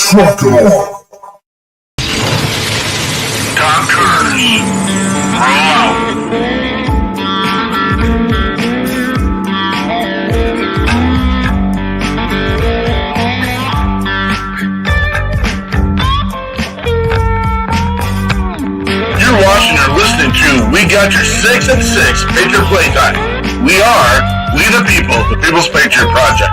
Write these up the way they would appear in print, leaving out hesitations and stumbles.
Truck on. Top cars. Roll out. You're watching or listening to We Got Your 6 at 6 Patriot Playtime. We the people, the People's Patriot Project.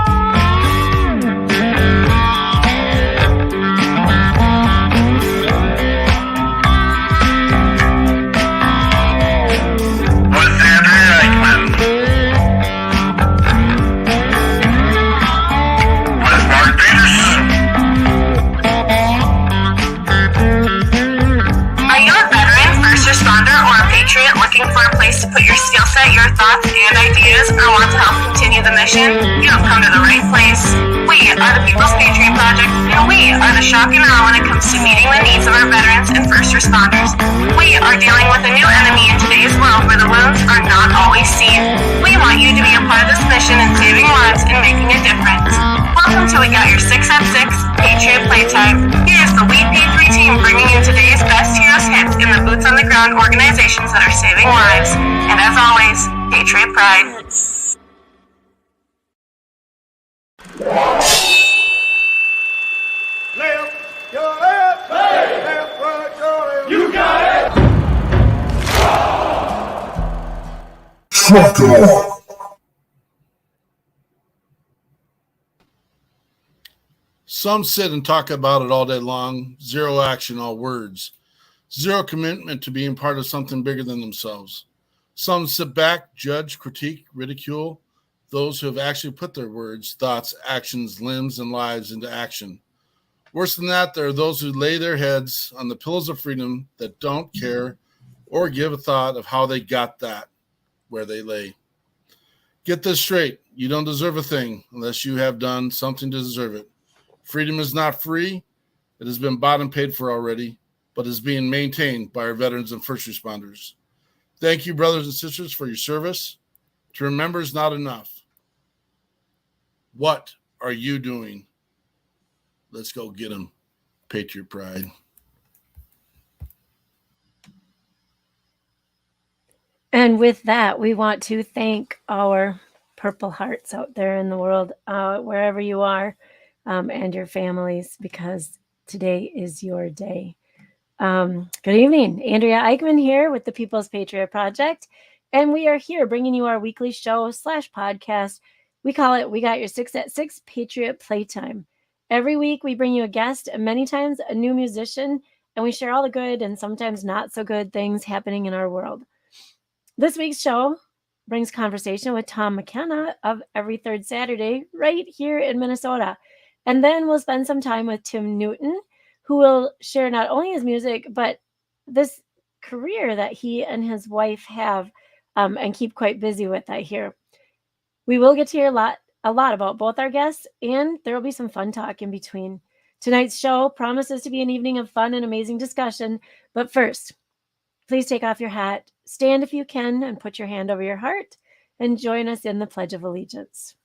To put your skill set, your thoughts, and ideas, or want to help continue the mission, you have come to the right place. We are the People's Patriot Project, and we are the shock and awe when it comes to meeting the needs of our veterans and first responders. We are dealing with a new enemy in today's world where the wounds are not always seen. We want you to be a part of this mission in saving lives and making a difference. Welcome to We Got Your 6 at 6 Patriot Playtime. Here's the WeP3 Team bringing you today's best heroes hits in the boots on the ground organizations that are saving lives. And as always, Patriot Pride. Left your left, left right your left. You got it. Truck on. Some sit and talk about it all day long. Zero action, all words. Zero commitment to being part of something bigger than themselves. Some sit back, judge, critique, ridicule those who have actually put their words, thoughts, actions, limbs, and lives into action. Worse than that, there are those who lay their heads on the pillows of freedom that don't care or give a thought of how they got that where they lay. Get this straight. You don't deserve a thing unless you have done something to deserve it. Freedom is not free. It has been bought and paid for already, but is being maintained by our veterans and first responders. Thank you, brothers and sisters, for your service. To remember is not enough. What are you doing? Let's go get them. Patriot Pride. And with that, we want to thank our Purple Hearts out there in the world, wherever you are, and your families, because today is your day. Good evening. Andrea Eichmann here with the People's Patriot Project, and we are here bringing you our weekly show / podcast. We call it We Got Your 6 at 6 Patriot Playtime. Every week we bring you a guest, and many times a new musician, and we share all the good and sometimes not so good things happening in our world. This week's show brings conversation with Tom McKenna of every third Saturday right here in Minnesota. And then we'll spend some time with Tim Newton, who will share not only his music, but this career that he and his wife have and keep quite busy with, I hear. We will get to hear a lot about both our guests, and there will be some fun talk in between. Tonight's show promises to be an evening of fun and amazing discussion. But first, please take off your hat, stand if you can, and put your hand over your heart, and join us in the Pledge of Allegiance.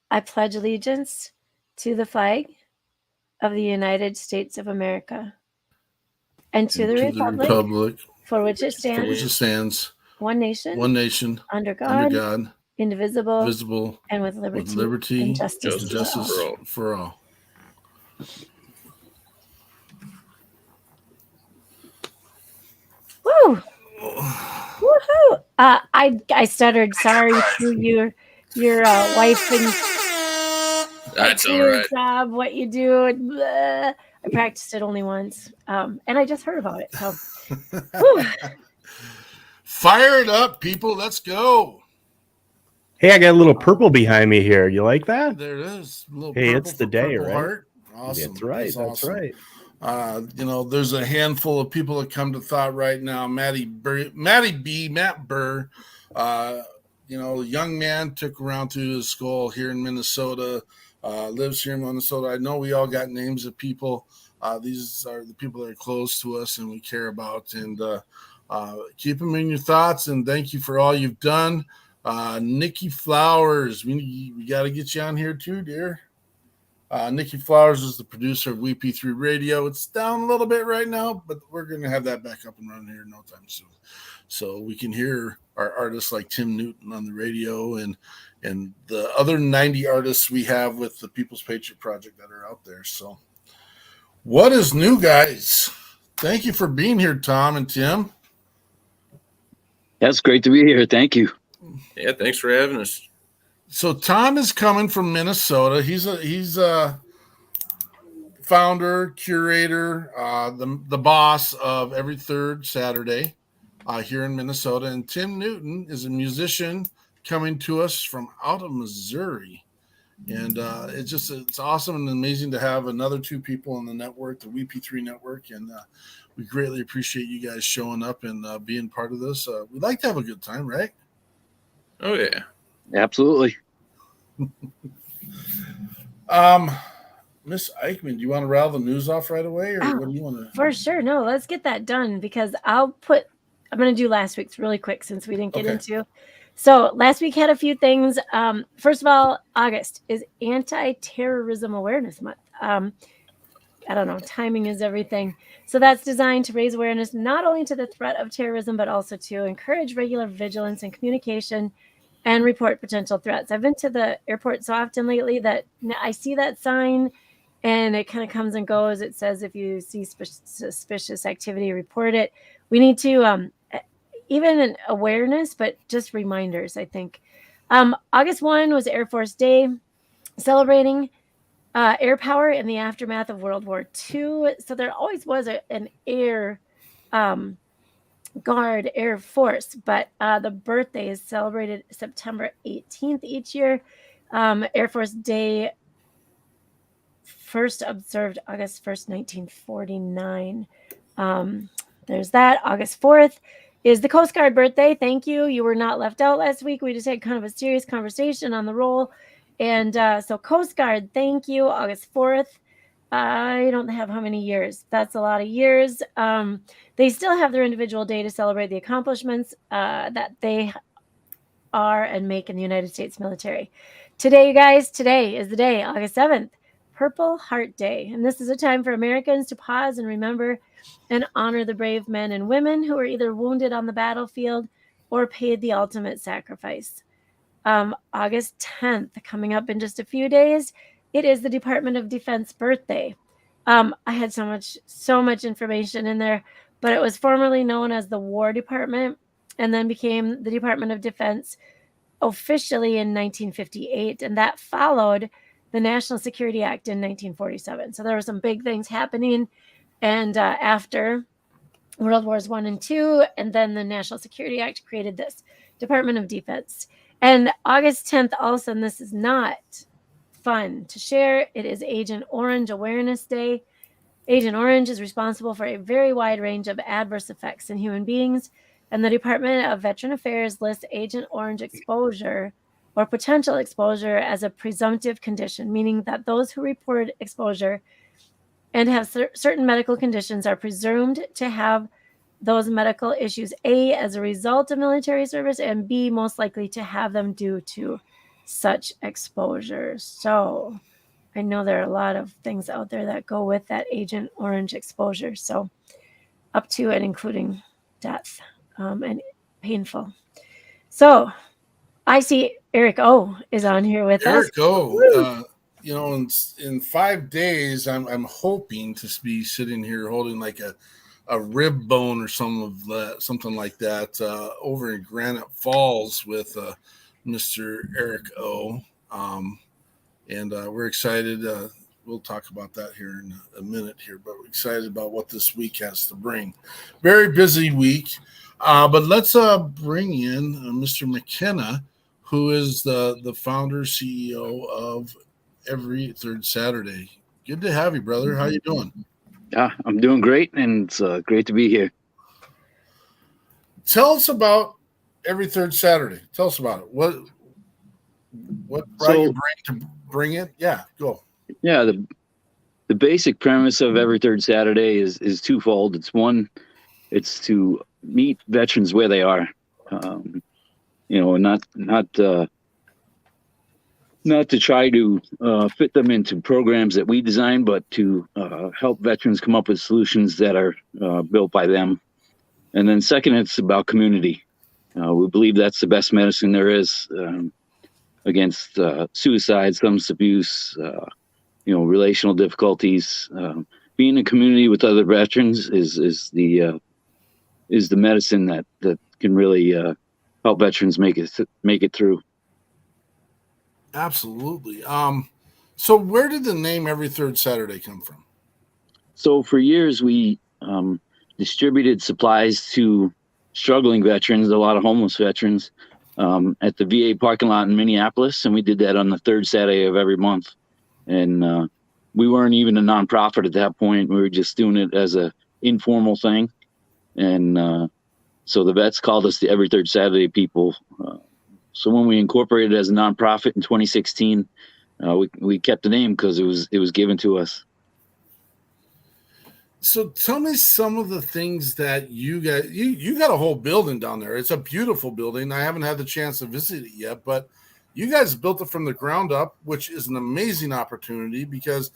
I pledge allegiance to the flag of the United States of America and to the republic for which it stands, one nation, under God, indivisible, and with liberty and justice for all. Woo! Woohoo! I stuttered. Sorry to your wife and that's all right. Job, what you do. And blah. I practiced it only once, and I just heard about it. So, fire it up, people! Let's go. Hey, I got a little purple behind me here. You like that? There it is. Hey, it's the day, right? Heart. Awesome. That's right. That's awesome. Right. There's a handful of people that come to thought right now. Matt Burr, young man took around to his school here in Minnesota, lives here in Minnesota. I know we all got names of people. These are the people that are close to us and we care about. And keep them in your thoughts. And thank you for all you've done. Nikki Flowers, we got to get you on here too, dear. Nikki Flowers is the producer of WeP3 Radio. It's down a little bit right now, but we're going to have that back up and running here in no time soon. So we can hear our artists like Tim Newton on the radio and the other 90 artists we have with the People's Patriot Project that are out there. So what is new, guys? Thank you for being here, Tom and Tim. That's great to be here. Thank you. Yeah, thanks for having us. So Tom is coming from Minnesota. He's a founder, curator, the boss of Every Third Saturday here in Minnesota. And Tim Newton is a musician coming to us from out of Missouri. And it's awesome and amazing to have another two people on the network, the WeP3 network. And we greatly appreciate you guys showing up and being part of this. We'd like to have a good time, right? Oh, yeah. Absolutely. Miss Eichmann, do you want to rattle the news off right away, or what do you want to? For sure. No, let's get that done because I'm going to do last week's really quick since we didn't get into. So last week had a few things. First of all, August is Anti-Terrorism Awareness Month. I don't know, timing is everything. So that's designed to raise awareness not only to the threat of terrorism, but also to encourage regular vigilance and communication and report potential threats. I've been to the airport so often lately that I see that sign and it kind of comes and goes. It says, if you see suspicious activity, report it. We need to, even an awareness, but just reminders, I think. August 1 was Air Force Day, celebrating air power in the aftermath of World War II. So there always was an air Guard Air Force, but the birthday is celebrated September 18th each year. Air Force Day first observed August 1st, 1949. There's that. August 4th is the Coast Guard birthday. Thank you. You were not left out last week. We just had kind of a serious conversation on the roll. And so Coast Guard, thank you. August 4th. I don't have how many years. That's a lot of years. They still have their individual day to celebrate the accomplishments that they are and make in the United States military. Today, you guys, today is the day, August 7th, Purple Heart Day. And this is a time for Americans to pause and remember and honor the brave men and women who were either wounded on the battlefield or paid the ultimate sacrifice. August 10th, coming up in just a few days, it is the Department of Defense birthday. I had so much information in there, but it was formerly known as the War Department and then became the Department of Defense officially in 1958. And that followed the National Security Act in 1947. So there were some big things happening. And after World Wars I and II, and then the National Security Act created this Department of Defense. And August 10th also, and this is not fun to share, it is Agent Orange Awareness Day. Agent Orange is responsible for a very wide range of adverse effects in human beings, and the Department of Veteran Affairs lists Agent Orange exposure or potential exposure as a presumptive condition, meaning that those who report exposure and have certain medical conditions are presumed to have those medical issues, A, as a result of military service, and B, most likely to have them due to such exposure. So I know there are a lot of things out there that go with that Agent Orange exposure. So up to and including death and painful. So I see Eric O is on here with us. Eric O, in 5 days, I'm hoping to be sitting here holding like a rib bone or something like that over in Granite Falls with Mr. Eric O. And we're excited. We'll talk about that here in a minute here, but we're excited about what this week has to bring. Very busy week, but let's bring in Mr. McKenna, who is the founder, CEO of Every Third Saturday. Good to have you, brother. How you doing? Yeah, I'm doing great, and it's great to be here. Tell us about Every Third Saturday. Tell us about it. What brought you to bring it? Yeah, go. Yeah, the basic premise of Every Third Saturday is twofold. It's one, it's to meet veterans where they are, not not to try to fit them into programs that we design, but to help veterans come up with solutions that are built by them. And then second, it's about community. We believe that's the best medicine there is against suicide, substance abuse, relational difficulties. Being in community with other veterans is the medicine that can really help veterans make it through. Absolutely. So where did the name Every Third Saturday come from? So for years we distributed supplies to struggling veterans, a lot of homeless veterans, at the VA parking lot in Minneapolis, and we did that on the third Saturday of every month. And we weren't even a nonprofit at that point. We were just doing it as a informal thing. And so the vets called us the Every Third Saturday people. So when we incorporated it as a nonprofit in 2016, we kept the name because it was given to us. So tell me some of the things that you got a whole building down there. It's a beautiful building. I haven't had the chance to visit it yet, but you guys built it from the ground up, which is an amazing opportunity because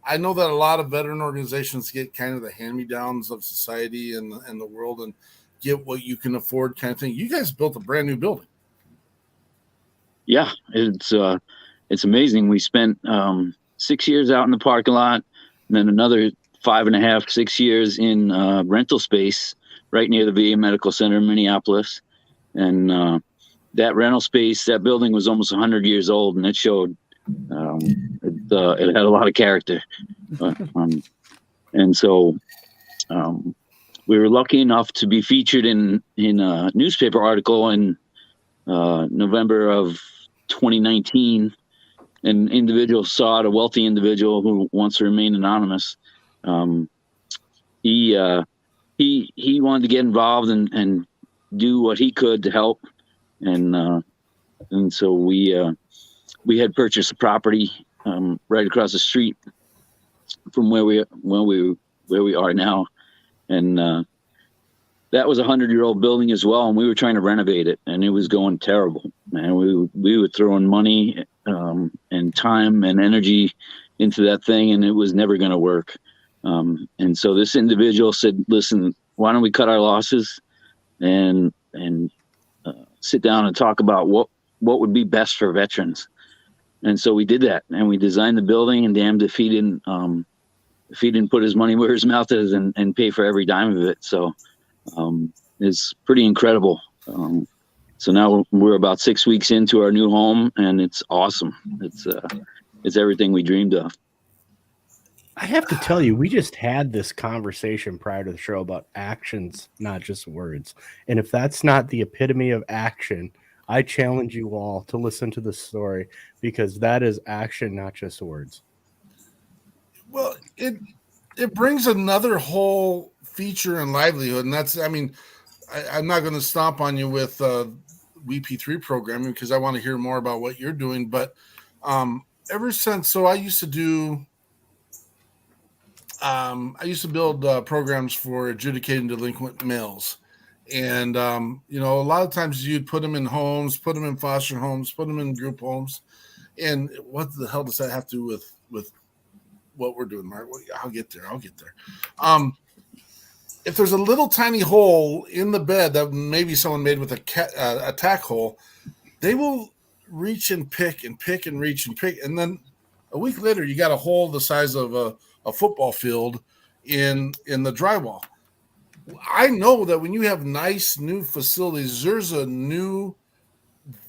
I know that a lot of veteran organizations get kind of the hand-me-downs of society and the world and get what you can afford kind of thing. You guys built a brand new building. Yeah, it's amazing. We spent 6 years out in the parking lot, and then another 5.5, 6 years in rental space right near the VA Medical Center in Minneapolis. And that rental space, that building was almost 100 years old, and it showed it had a lot of character. And so we were lucky enough to be featured in a newspaper article in November of 2019. An individual saw it, a wealthy individual who wants to remain anonymous. He wanted to get involved and do what he could to help. And so we had purchased a property right across the street from where we are now. And that was a 100-year-old building as well, and we were trying to renovate it, and it was going terrible. Man, we were throwing money and time and energy into that thing, and it was never going to work. And so this individual said, "Listen, why don't we cut our losses and sit down and talk about what would be best for veterans?" And so we did that, and we designed the building. And damned if he didn't put his money where his mouth is and pay for every dime of it. So it's pretty incredible. So now we're about 6 weeks into our new home, and it's awesome. It's everything we dreamed of. I have to tell you, we just had this conversation prior to the show about actions, not just words. And if that's not the epitome of action, I challenge you all to listen to the story, because that is action, not just words. Well, it brings another whole feature and livelihood. And that's, I mean, I'm not going to stomp on you with WeP3 programming because I want to hear more about what you're doing. But ever since, so I used to build programs for adjudicating delinquent males. And, a lot of times you'd put them in homes, put them in foster homes, put them in group homes. And what the hell does that have to do with what we're doing, Mark? Well, I'll get there. If there's a little tiny hole in the bed that maybe someone made with a tack hole, they will reach and pick and pick and reach and pick. And then a week later, you got a hole the size of a football field in the drywall. I know that when you have nice new facilities, there's a new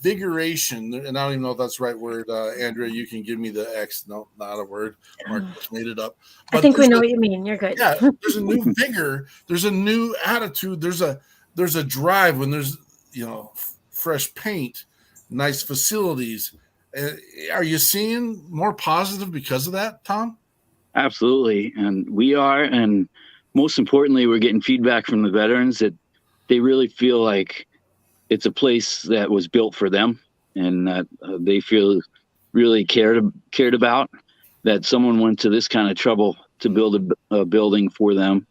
vigoration, and I don't even know if that's the right word. Andrea, you can give me the X. No, not a word. Mark just made it up. But I think we know what you mean. You're good. Yeah, there's a new vigor. There's a new attitude. There's a drive when there's fresh paint, nice facilities. Are you seeing more positive because of that, Tom? Absolutely, and we are, and most importantly, we're getting feedback from the veterans that they really feel like it's a place that was built for them, and that they feel really cared about, that someone went to this kind of trouble to build a building for them.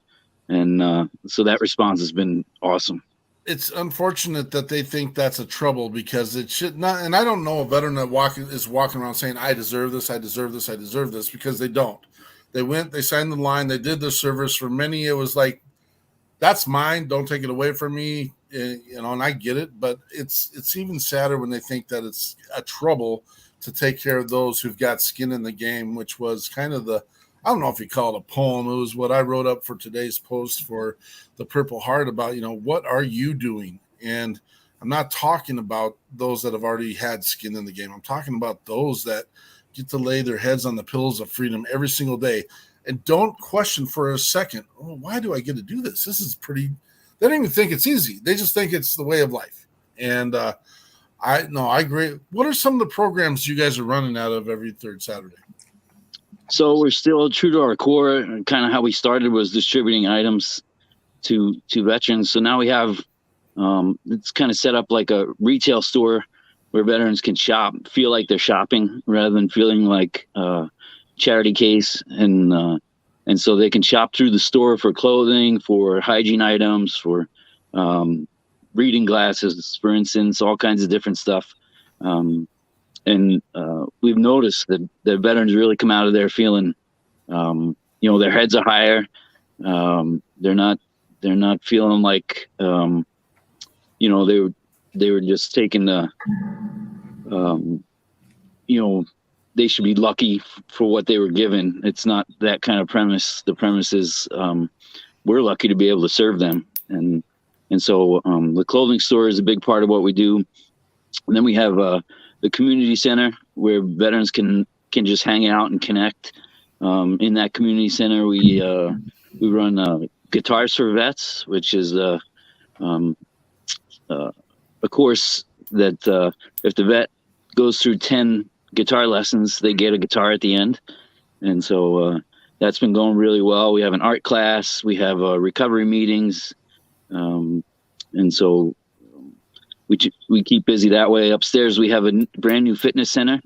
And so that response has been awesome. it's unfortunate that they think that's a trouble because it should not. And I don't know a veteran that is walking around saying, I deserve this, I deserve this, I deserve this, because they don't. They went, they signed the line, they did their service. For many, it was like, that's mine, don't take it away from me. And I get it, but it's even sadder when they think that it's a trouble to take care of those who've got skin in the game, which was kind of I don't know if you call it a poem. It was what I wrote up for today's post for the Purple Heart about, what are you doing? And I'm not talking about those that have already had skin in the game. I'm talking about those that get to lay their heads on the pillows of freedom every single day and don't question for a second, why do I get to do this? This is pretty. They don't even think it's easy. They just think it's the way of life. And I agree. What are some of the programs you guys are running out of every third Saturday? So we're still true to our core. Kind of how we started was distributing items to veterans. So now we have it's kind of set up like a retail store where veterans can shop, feel like they're shopping rather than feeling like a charity case. And so they can shop through the store for clothing, for hygiene items, for reading glasses, for instance, all kinds of different stuff. And we've noticed that veterans really come out of there feeling, their heads are higher. They're not feeling like, they were just taking the, they should be lucky for what they were given. It's not that kind of premise. The premise is we're lucky to be able to serve them. And so the clothing store is a big part of what we do. And then we have the community center where veterans can just hang out and connect. In that community center, we run Guitars for Vets, which is a course that if the vet goes through 10 guitar lessons, they get a guitar at the end. And so that's been going really well. We have an art class. We have recovery meetings. And so we keep busy that way. Upstairs, we have a brand new fitness center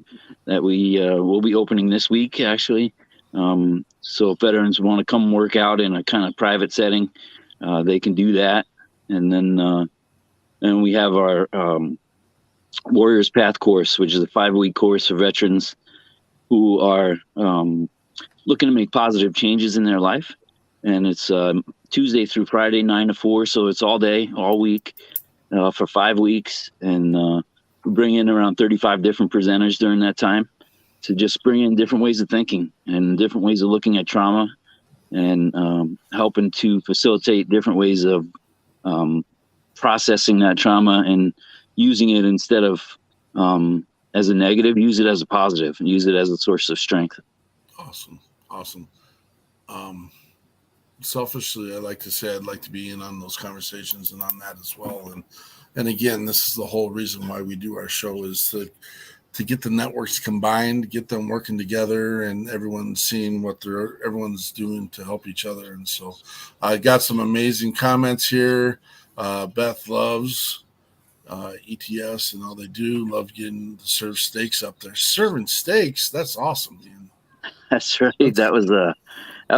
that we will be opening this week, actually. So if veterans want to come work out in a kind of private setting, they can do that. And then we have our Warriors Path course, which is a 5-week course for veterans who are looking to make positive changes in their life. And it's Tuesday through Friday, 9 to 4. So it's all day, all week. For 5 weeks, and we bring in around 35 different presenters during that time to just bring in different ways of thinking and different ways of looking at trauma, and helping to facilitate different ways of processing that trauma and using it instead of as a negative, use it as a positive and use it as a source of strength. Awesome. Selfishly, I like to say I'd like to be in on those conversations and on that as well. And again, this is the whole reason why we do our show, is to get the networks combined, get them working together, and everyone's seeing what everyone's doing to help each other. And so I got some amazing comments here. Beth loves ETS and all they do. Love getting to serve steaks up there. Serving steaks, that's awesome, man. That's right. That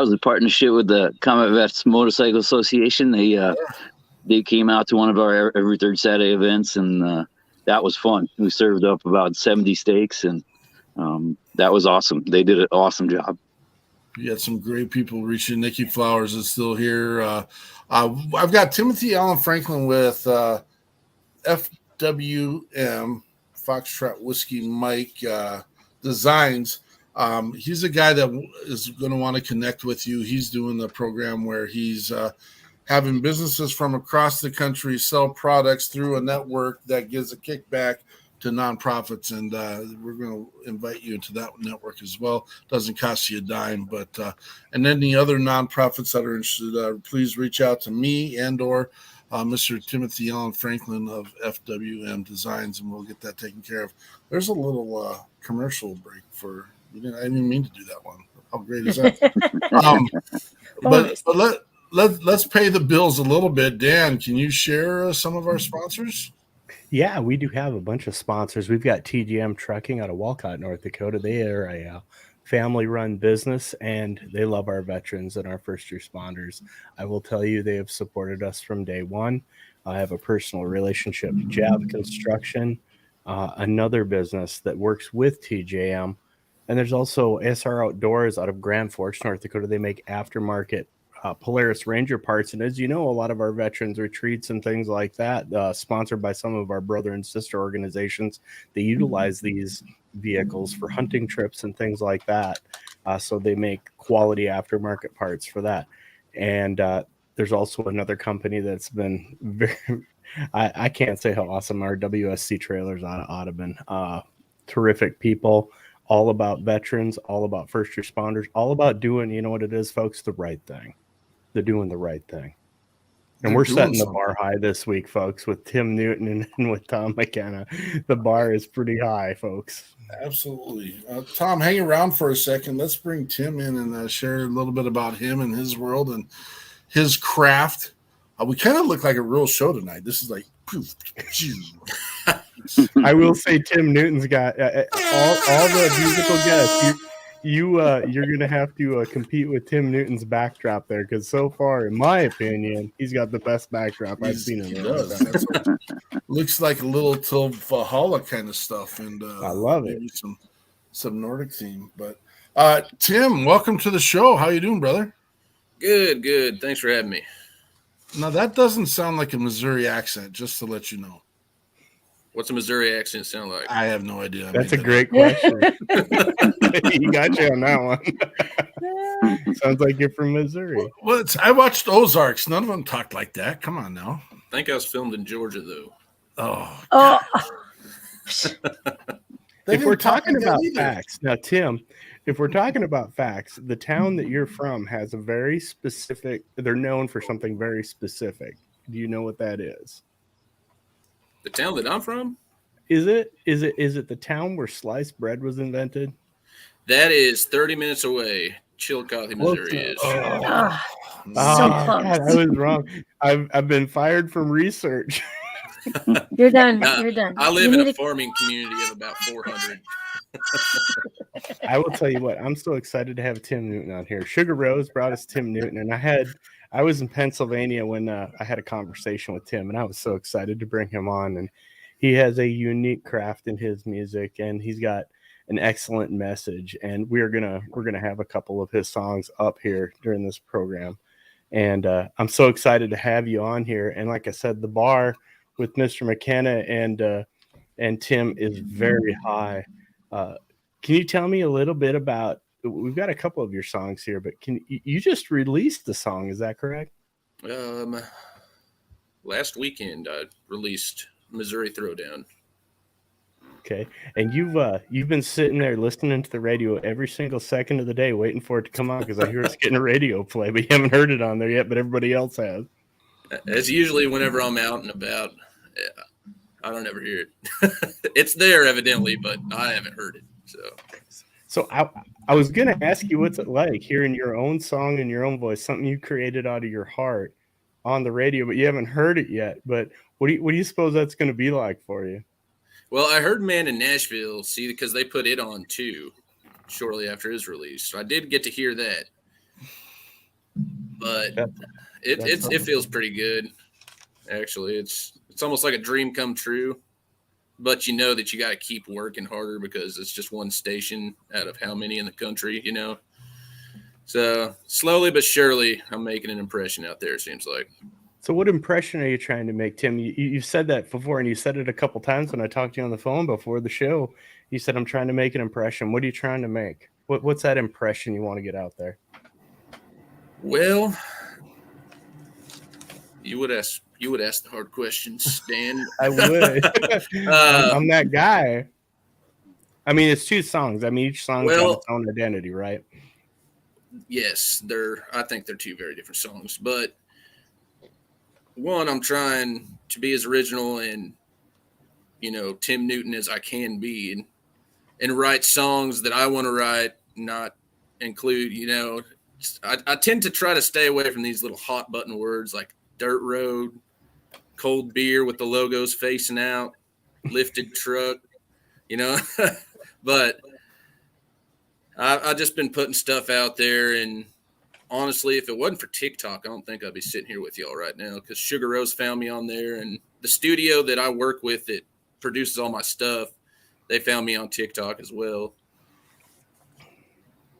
was a partnership with the Combat Vets Motorcycle Association. They came out to one of our every third Saturday events, and that was fun. We served up about 70 steaks, and that was awesome. They did an awesome job. You had some great people reaching. Nikki Flowers is still here. I've got Timothy Allen Franklin with FWM, Foxtrot Whiskey Mike Designs. He's a guy that is going to want to connect with you. He's doing the program where he's having businesses from across the country sell products through a network that gives a kickback to nonprofits, and we're going to invite you into that network as well. Doesn't cost you a dime, but and any other nonprofits that are interested, please reach out to me or Mr. Timothy Allen Franklin of FWM Designs, and we'll get that taken care of. There's a little commercial break for. I didn't mean to do that one. How great is that? But let's pay the bills a little bit. Dan, can you share some of our sponsors? Yeah, we do have a bunch of sponsors. We've got TGM Trucking out of Walcott, North Dakota. They are a family-run business, and they love our veterans and our first responders. I will tell you, they have supported us from day one. I have a personal relationship. Jav Construction, another business that works with TJM. And there's also SR Outdoors out of Grand Forks, North Dakota. They make aftermarket Polaris Ranger parts. And as you know, a lot of our veterans retreats and things like that, sponsored by some of our brother and sister organizations, they utilize these vehicles for hunting trips and things like that. So they make quality aftermarket parts for that. And there's also another company that's been very, I can't say how awesome our WSC trailers out of Audubon. Terrific people, all about veterans, all about first responders, all about doing, you know what it is, folks, the right thing. They're doing the right thing. And we're setting the bar high this week, folks, with Tim Newton and with Tom McKenna. The bar is pretty high, folks. Absolutely. Tom, hang around for a second. Let's bring Tim in and share a little bit about him and his world and his craft. We kind of look like a real show tonight. This is like poof. I will say Tim Newton's got all the musical guests. You're gonna have to compete with Tim Newton's backdrop there, because so far, in my opinion, he's got the best backdrop I've seen in a long time. Looks like a little till Valhalla kind of stuff, and I love it. Some Nordic theme. But Tim, welcome to the show. How you doing, brother? Good. Thanks for having me. Now that doesn't sound like a Missouri accent, just to let you know. What's a Missouri accent sound like? I have no idea. That's a great question. You got you on that one. Sounds like you're from Missouri. Well, I watched Ozarks. None of them talked like that. Come on now. I think I was filmed in Georgia, though. Oh. If we're talking about facts, now, Tim, if we're talking about facts, the town that you're from has a very specific, they're known for something very specific. Do you know what that is? The town that I'm from? Is it the town where sliced bread was invented? That is 30 minutes away. Chillicothe, Missouri is. So close. God, I was wrong. I've been fired from research. You're done. You're done. I live in a farming community of about 400. I will tell you what, I'm so excited to have Tim Newton on here. Sugar Rose brought us Tim Newton, and I was in Pennsylvania when I had a conversation with Tim, and I was so excited to bring him on. And he has a unique craft in his music, and he's got an excellent message. And we're gonna have a couple of his songs up here during this program. And I'm so excited to have you on here. And like I said, the bar with Mr. McKenna and Tim is very high. Can you tell me a little bit about? We've got a couple of your songs here, but you just released the song? Is that correct? Last weekend I released Missouri Throwdown. Okay, and you've been sitting there listening to the radio every single second of the day, waiting for it to come on, because I hear it's getting a radio play, but you haven't heard it on there yet, but everybody else has. It's usually whenever I'm out and about. I don't ever hear it. It's there evidently, but I haven't heard it. So I was going to ask you, what's it like hearing your own song in your own voice, something you created out of your heart on the radio, but you haven't heard it yet. But what do you suppose that's going to be like for you? Well, I heard Man in Nashville, because they put it on too shortly after his release. So I did get to hear that. But it feels pretty good. Actually, it's almost like a dream come true. But you know that you got to keep working harder, because it's just one station out of how many in the country, you know. So slowly but surely, I'm making an impression out there, it seems like. So what impression are you trying to make, Tim? You said that before, and you said it a couple times when I talked to you on the phone before the show. You said, I'm trying to make an impression. What are you trying to make? What's that impression you want to get out there? Well, you would ask the hard questions, Dan. I would. I'm that guy. I mean, it's two songs. I mean, each song's got its own identity, right? Yes, I think they're two very different songs. But one, I'm trying to be as original and, Tim Newton as I can be, and write songs that I want to write, not include, I tend to try to stay away from these little hot button words like dirt road, cold beer with the logos facing out, lifted truck, but I've just been putting stuff out there, and honestly, if it wasn't for TikTok, I don't think I'd be sitting here with y'all right now, because Sugar Rose found me on there, and the studio that I work with that produces all my stuff, they found me on TikTok as well.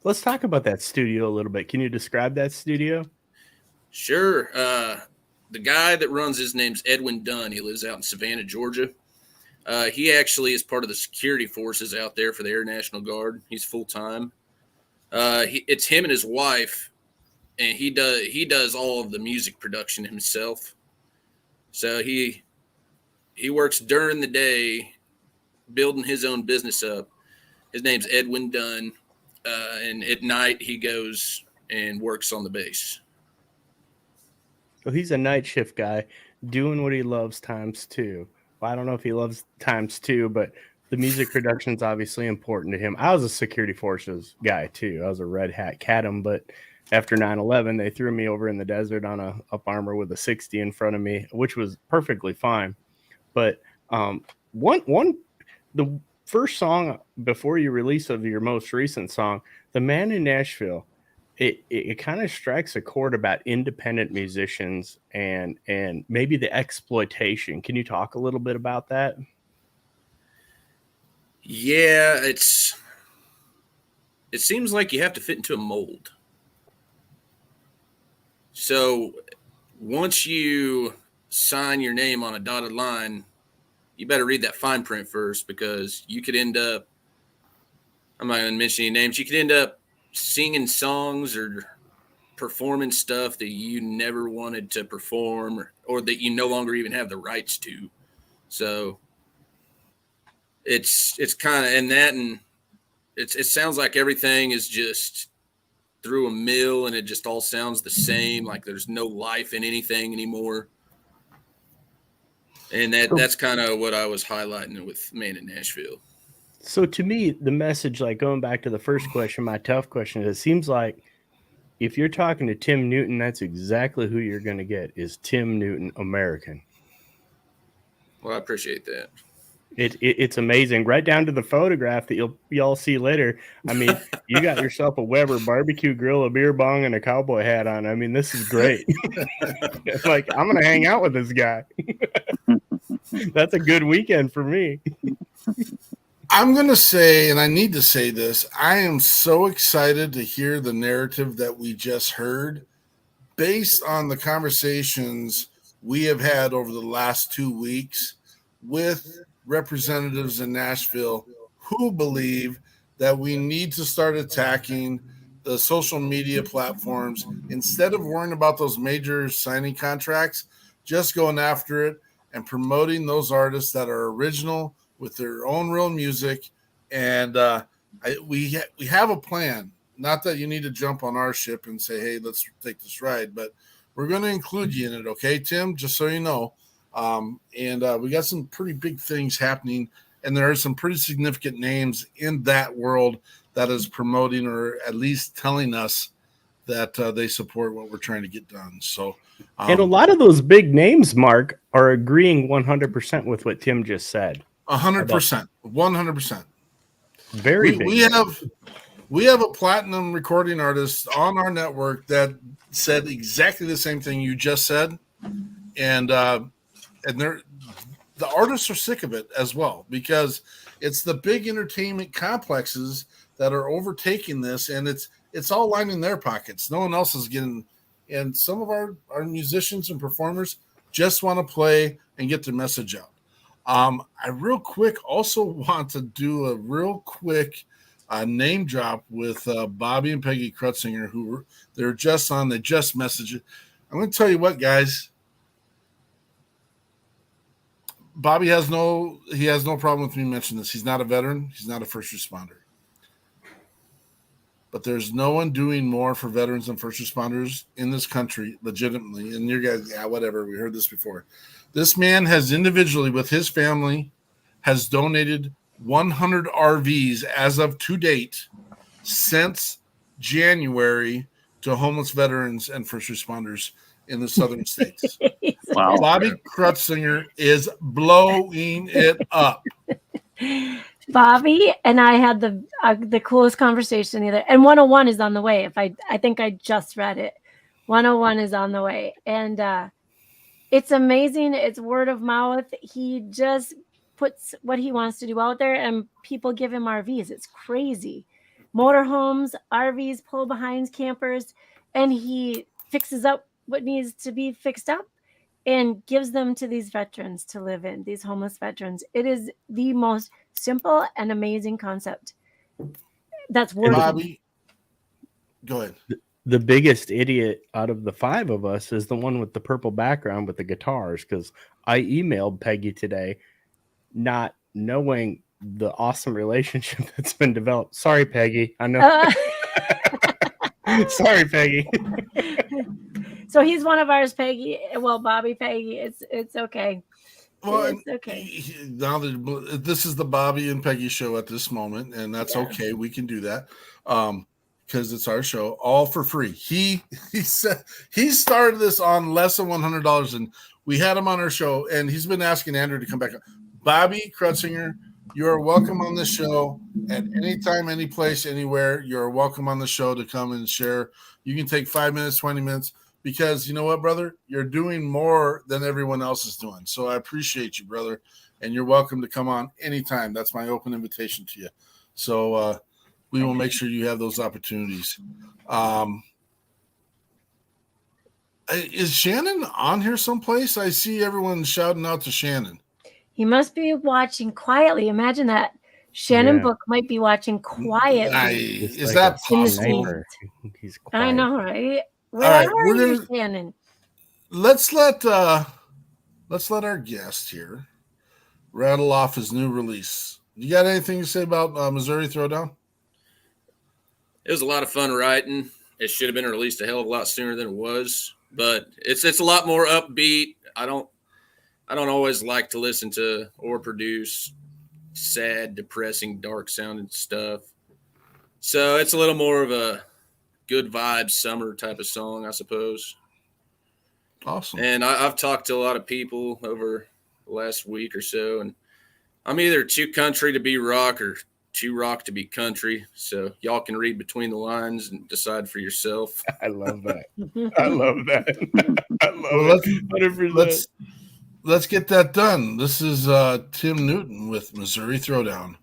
Let's talk about that studio a little bit. Can you describe that studio? Sure. The guy that runs his name's Edwin Dunn. He lives out in Savannah, Georgia. He actually is part of the security forces out there for the Air National Guard. He's full time. It's him and his wife, and he does all of the music production himself. So he works during the day building his own business up. His name's Edwin Dunn, and at night he goes and works on the bass. So he's a night shift guy doing what he loves times two. Well, I don't know if he loves times two, but the music production is obviously important to him. I was a security forces guy too. I was a red hat catum, but after 9/11, they threw me over in the desert on a up armor with a 60 in front of me, which was perfectly fine. But the first song before you release of your most recent song, "The Man in Nashville," it kind of strikes a chord about independent musicians and maybe the exploitation. Can you talk a little bit about that? Yeah, it seems like you have to fit into a mold. So once you sign your name on a dotted line, you better read that fine print first, because you could end up, I'm not going to mention any names, you could end up singing songs or performing stuff that you never wanted to perform, or that you no longer even have the rights to. So it's kind of, and it sounds like everything is just through a mill, and it just all sounds the same. Like there's no life in anything anymore. And that's kind of what I was highlighting with Man in Nashville. So to me, the message, like going back to the first question, my tough question, it seems like if you're talking to Tim Newton, that's exactly who you're going to get, is Tim Newton, American. Well, I appreciate that. It's amazing, right down to the photograph that y'all see later. I mean, you got yourself a Weber barbecue grill, a beer bong, and a cowboy hat on. I mean, this is great. Like, I'm going to hang out with this guy. That's a good weekend for me. I'm going to say, and I need to say this, I am so excited to hear the narrative that we just heard based on the conversations we have had over the last 2 weeks with representatives in Nashville who believe that we need to start attacking the social media platforms instead of worrying about those major signing contracts, just going after it and promoting those artists that are original with their own real music. And we have a plan. Not that you need to jump on our ship and say, hey, let's take this ride, but we're going to include you in it. Okay, Tim, just so you know. We got some pretty big things happening, and there are some pretty significant names in that world that is promoting, or at least telling us that they support what we're trying to get done. So, and a lot of those big names, Mark, are agreeing 100% with what Tim just said. 100%, 100%. Very big. We have a platinum recording artist on our network that said exactly the same thing you just said, and the artists are sick of it as well, because it's the big entertainment complexes that are overtaking this, and it's all lining their pockets. No one else is getting, and some of our musicians and performers just want to play and get their message out. I real quick also want to do a real quick name drop with Bobby and Peggy Krutzinger, who they just messaged it. I'm going to tell you what, guys. Bobby has no problem with me mentioning this. He's not a veteran. He's not a first responder. But there's no one doing more for veterans and first responders in this country, legitimately. And you guys, yeah, whatever. We heard this before. This man has individually, with his family, has donated 100 RVs as of to date since January to homeless veterans and first responders in the southern states. Wow. Bobby Krutzinger is blowing it up. Bobby and I had the coolest conversation either. And 101 is on the way. I think I just read it. 101 is on the way. And it's amazing. It's word of mouth. He just puts what he wants to do out there, and people give him RVs. It's crazy. Motorhomes, RVs, pull behinds, campers, and he fixes up what needs to be fixed up and gives them to these veterans to live in, these homeless veterans. It is the most simple and amazing concept. That's worth Bobby, go ahead. The biggest idiot out of the 5 of us is the one with the purple background with the guitars, because I emailed Peggy today not knowing the awesome relationship that's been developed. Sorry, Peggy. I know. Sorry, Peggy. So he's one of ours, Peggy. Well, Bobby, Peggy. It's okay. Well, it's okay. Now that this is the Bobby and Peggy show at this moment, and that's okay. We can do that because it's our show, all for free. He said he started this on less than $100, and we had him on our show, and he's been asking Andrew to come back. Bobby Krutzinger, you are welcome on the show at any time, any place, anywhere. You're welcome on the show to come and share. You can take 5 minutes, 20 minutes, because you know what, brother? You're doing more than everyone else is doing. So I appreciate you, brother, and you're welcome to come on anytime. That's my open invitation to you. So we will make sure you have those opportunities. Is Shannon on here someplace? I see everyone shouting out to Shannon. He must be watching quietly. Imagine that. Shannon Book might be watching quietly. Is like that possible? He's quiet. I know, right? Where All right, are you, Shannon? Let's let our guest here rattle off his new release. You got anything to say about Missouri Throwdown? It was a lot of fun writing. It should have been released a hell of a lot sooner than it was, but it's a lot more upbeat. I don't always like to listen to or produce sad, depressing, dark sounding stuff. So it's a little more of a good vibes summer type of song, I suppose. Awesome. And I've talked to a lot of people over the last week or so, and I'm either too country to be rock or too rock to be country. So y'all can read between the lines and decide for yourself. I love that. I love that. I love it. Let's get that done. This is Tim Newton with Missouri Throwdown.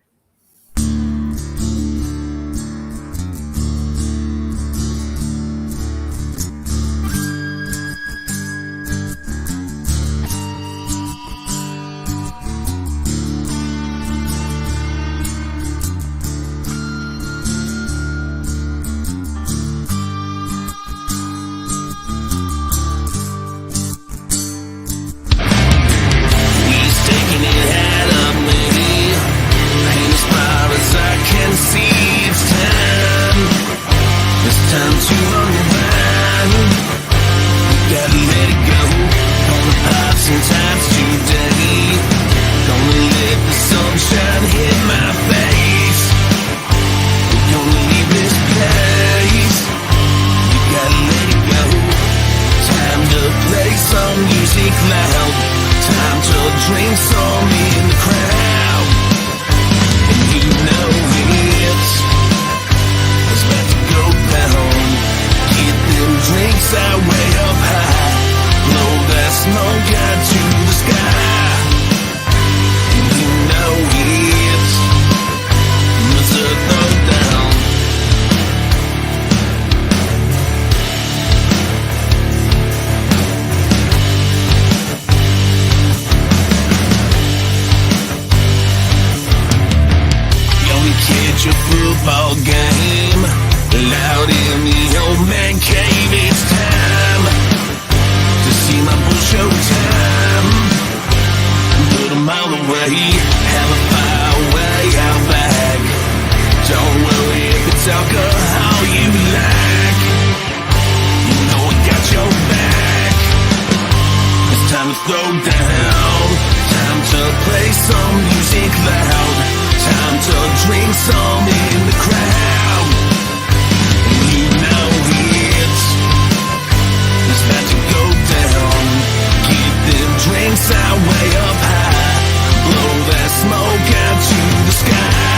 Way up high, blow that smoke out to the sky.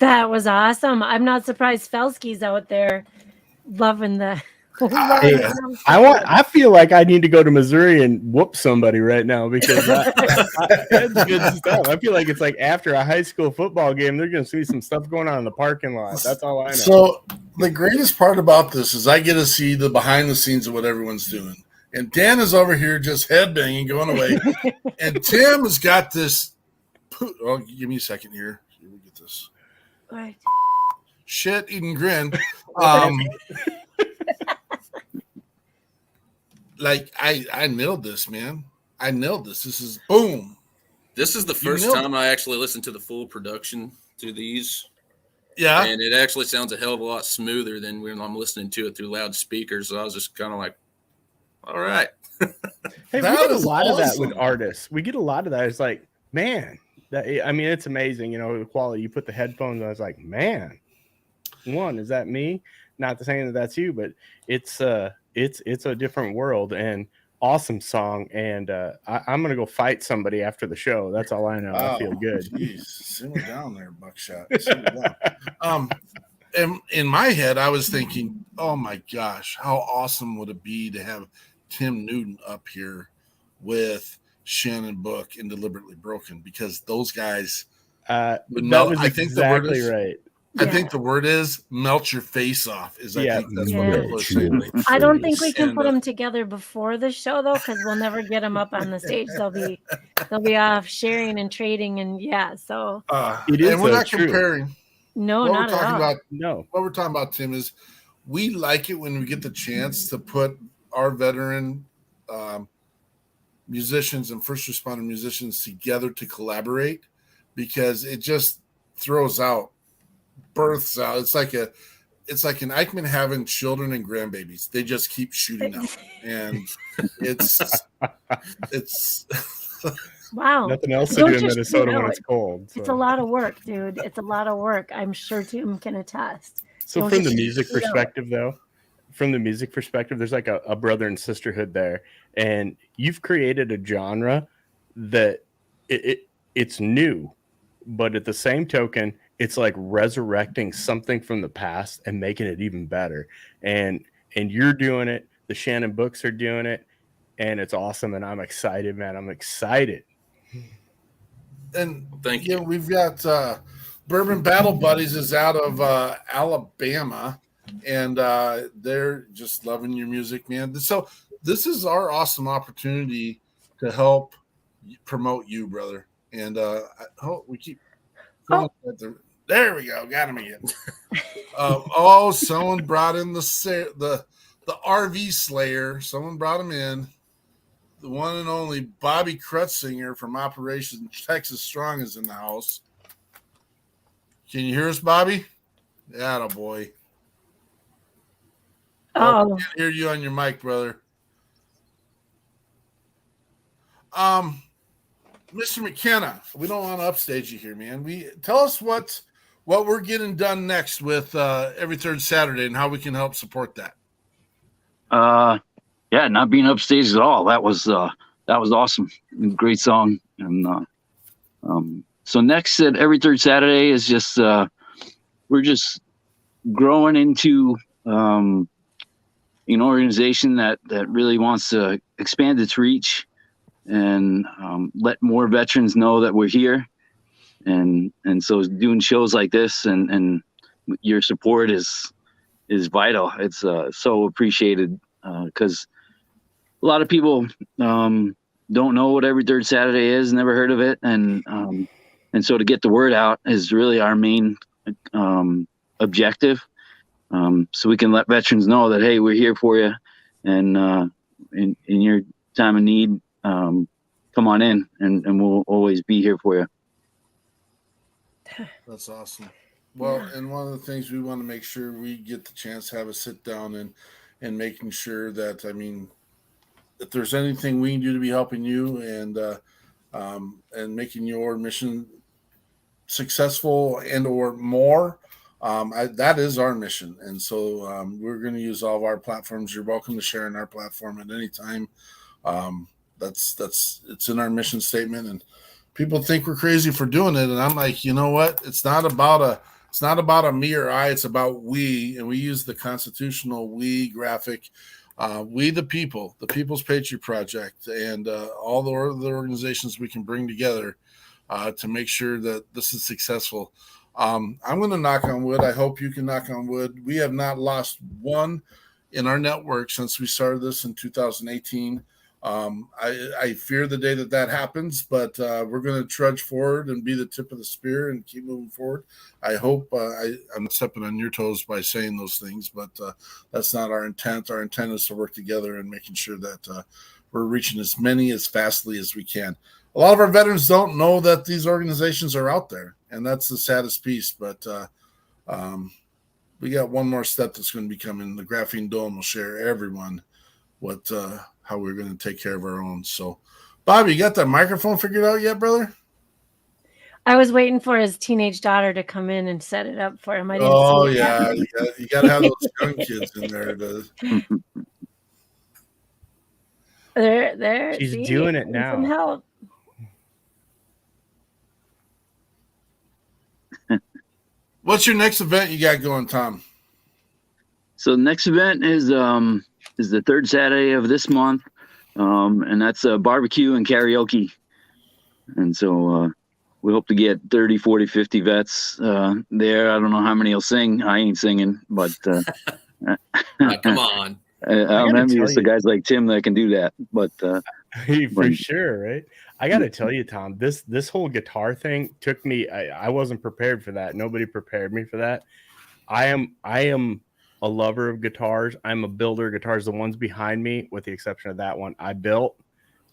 That was awesome. I'm not surprised Felsky's out there loving the. Hey, I feel like I need to go to Missouri and whoop somebody right now because that's good stuff. I feel like it's like after a high school football game, they're going to see some stuff going on in the parking lot. That's all I know. So the greatest part about this is I get to see the behind the scenes of what everyone's doing. And Dan is over here just headbanging, going away. And Tim has got this. Oh, give me a second here. Let me get this. Right. Shit, eating grin. Like I nailed this, man. I nailed this. This is boom. This is the first time I actually listened to the full production to these. Yeah. And it actually sounds a hell of a lot smoother than when I'm listening to it through loudspeakers. So I was just kind of like, all right. Hey, we get a lot of that with artists. We get a lot of that. It's like, man, it's amazing. You know, the quality. You put the headphones on, I was like, man, is that me? Not the saying that that's you, but it's a different world and awesome song. And I'm gonna go fight somebody after the show. That's all I know. I feel good. Geez. Simmer down there, Buckshot. Simmer down. And in my head, I was thinking, oh my gosh, how awesome would it be to have Tim Newton up here with Shannon Book and Deliberately Broken, because those guys that was exactly right. I think the word is melt your face off. I think that's what people are saying. I don't think we can put them together before the show though, because we'll never get them up on the stage. They'll be off sharing and trading, and so it is. And we're not true. comparing. No, what not we're talking at all. about. No, what we're talking about, Tim, is we like it when we get the chance to put our veteran musicians and first responder musicians together to collaborate, because it just births out. It's like an Eichmann having children and grandbabies. They just keep shooting out, and it's wow. Nothing else to do in Minnesota when it's cold. So. It's a lot of work, dude. It's a lot of work. I'm sure Tim can attest. So from the music perspective, there's like a brother and sisterhood there, and you've created a genre that it's new, but at the same token, it's like resurrecting something from the past and making it even better. And you're doing it. The Shannon Books are doing it, and it's awesome. And I'm excited, man. I'm excited. And thank you. We've got Bourbon Battle Buddies is out of Alabama, and they're just loving your music, man. So this is our awesome opportunity to help promote you, brother. And we keep. There we go. Got him again. Someone brought in the RV Slayer. Someone brought him in. The one and only Bobby Krutzinger from Operation Texas Strong is in the house. Can you hear us, Bobby? Yeah, boy. I can't hear you on your mic, brother. Mr. McKenna, we don't want to upstage you here, man. Tell us what we're getting done next with every third Saturday and how we can help support that. Yeah, not being upstaged at all. That was awesome. Great song. And so next at every third Saturday is just we're just growing into an organization that really wants to expand its reach and let more veterans know that we're here. And so doing shows like this and your support is vital. It's so appreciated because a lot of people don't know what every third Saturday is, never heard of it, and so to get the word out is really our main objective. So we can let veterans know that, hey, we're here for you, and in your time of need, come on in, and we'll always be here for you. That's awesome. Well, and one of the things we want to make sure we get the chance to have a sit down and making sure that, if there's anything we can do to be helping you and making your mission successful and or more, that is our mission. And so we're going to use all of our platforms. You're welcome to share in our platform at any time. It's in our mission statement, and people think we're crazy for doing it. And I'm like, you know what? It's not about It's not about a me or I, it's about we, and we use the constitutional we graphic. We the people, the People's Patriot Project, and all the other organizations we can bring together to make sure that this is successful. I'm going to knock on wood. I hope you can knock on wood. We have not lost one in our network since we started this in 2018. I fear the day that happens, but we're going to trudge forward and be the tip of the spear and keep moving forward. I hope I'm stepping on your toes by saying those things, but that's not our intent. Our intent is to work together and making sure that we're reaching as many as fastly as we can. A lot of our veterans don't know that these organizations are out there, and that's the saddest piece. But we got one more step that's going to be coming. The Graphene Dome will share everyone how we're going to take care of our own. So, Bobby, you got that microphone figured out yet, brother? I was waiting for his teenage daughter to come in and set it up for him. I didn't see it yeah, yet. you got to have those young kids in there. There. She's doing it now. Some help. What's your next event you got going, Tom? So the next event is the third Saturday of this month, and that's a barbecue and karaoke. And so we hope to get 30, 40, 50 vets there. I don't know how many will sing. I ain't singing, but come on. I'm envious of guys like Tim that can do that. But for sure, right? I got to tell you, Tom, this whole guitar thing took me. I wasn't prepared for that. Nobody prepared me for that. I am a lover of guitars. I'm a builder of guitars. The ones behind me, with the exception of that one, I built,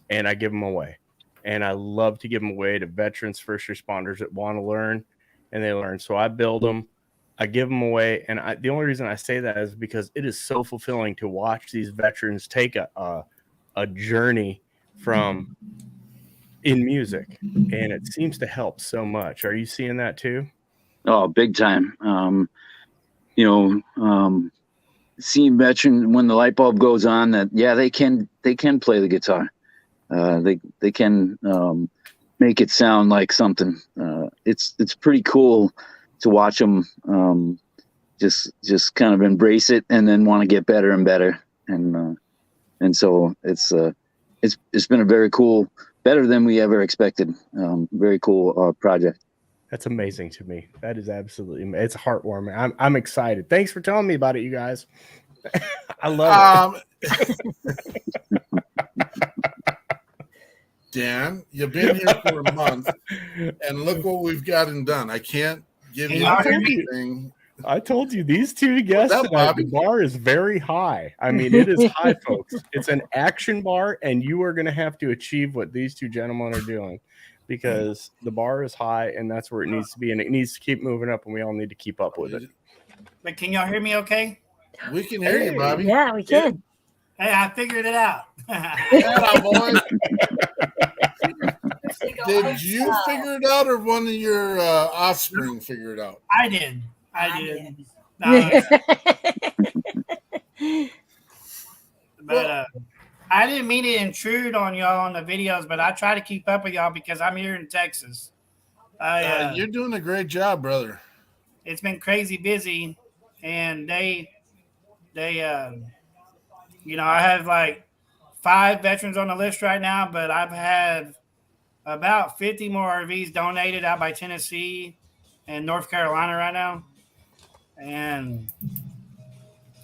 and I give them away. And I love to give them away to veterans, first responders that want to learn, and they learn. So I build them, I give them away. And the only reason I say that is because it is so fulfilling to watch these veterans take a journey from in music, and it seems to help so much. Are you seeing that too? Oh, big time. Seeing veteran when the light bulb goes on that, yeah, they can play the guitar. They can make it sound like something. It's pretty cool to watch them just kind of embrace it and then want to get better and better. And so it's been a very cool, better than we ever expected. Very cool project. That's amazing to me. That is absolutely, it's heartwarming. I'm excited. Thanks for telling me about it, you guys. I love it. Dan, you've been here for a month, and look what we've gotten done. I can't give you anything. I told you these two guests tonight, the bar is very high. I mean, it is high, folks. It's an action bar, and you are going to have to achieve what these two gentlemen are doing, because the bar is high, and that's where it needs to be, and it needs to keep moving up, and we all need to keep up with it. But can y'all hear me okay? We can hear you, Bobby. Yeah, we can. Hey, I figured it out. Yeah, boy. Did you figure it out, or one of your offspring figure it out? I did. No, but I didn't mean to intrude on y'all on the videos, but I try to keep up with y'all because I'm here in Texas. You're doing a great job, brother. It's been crazy busy, and they I have like 5 veterans on the list right now, but I've had about 50 more RVs donated out by Tennessee and North Carolina right now. And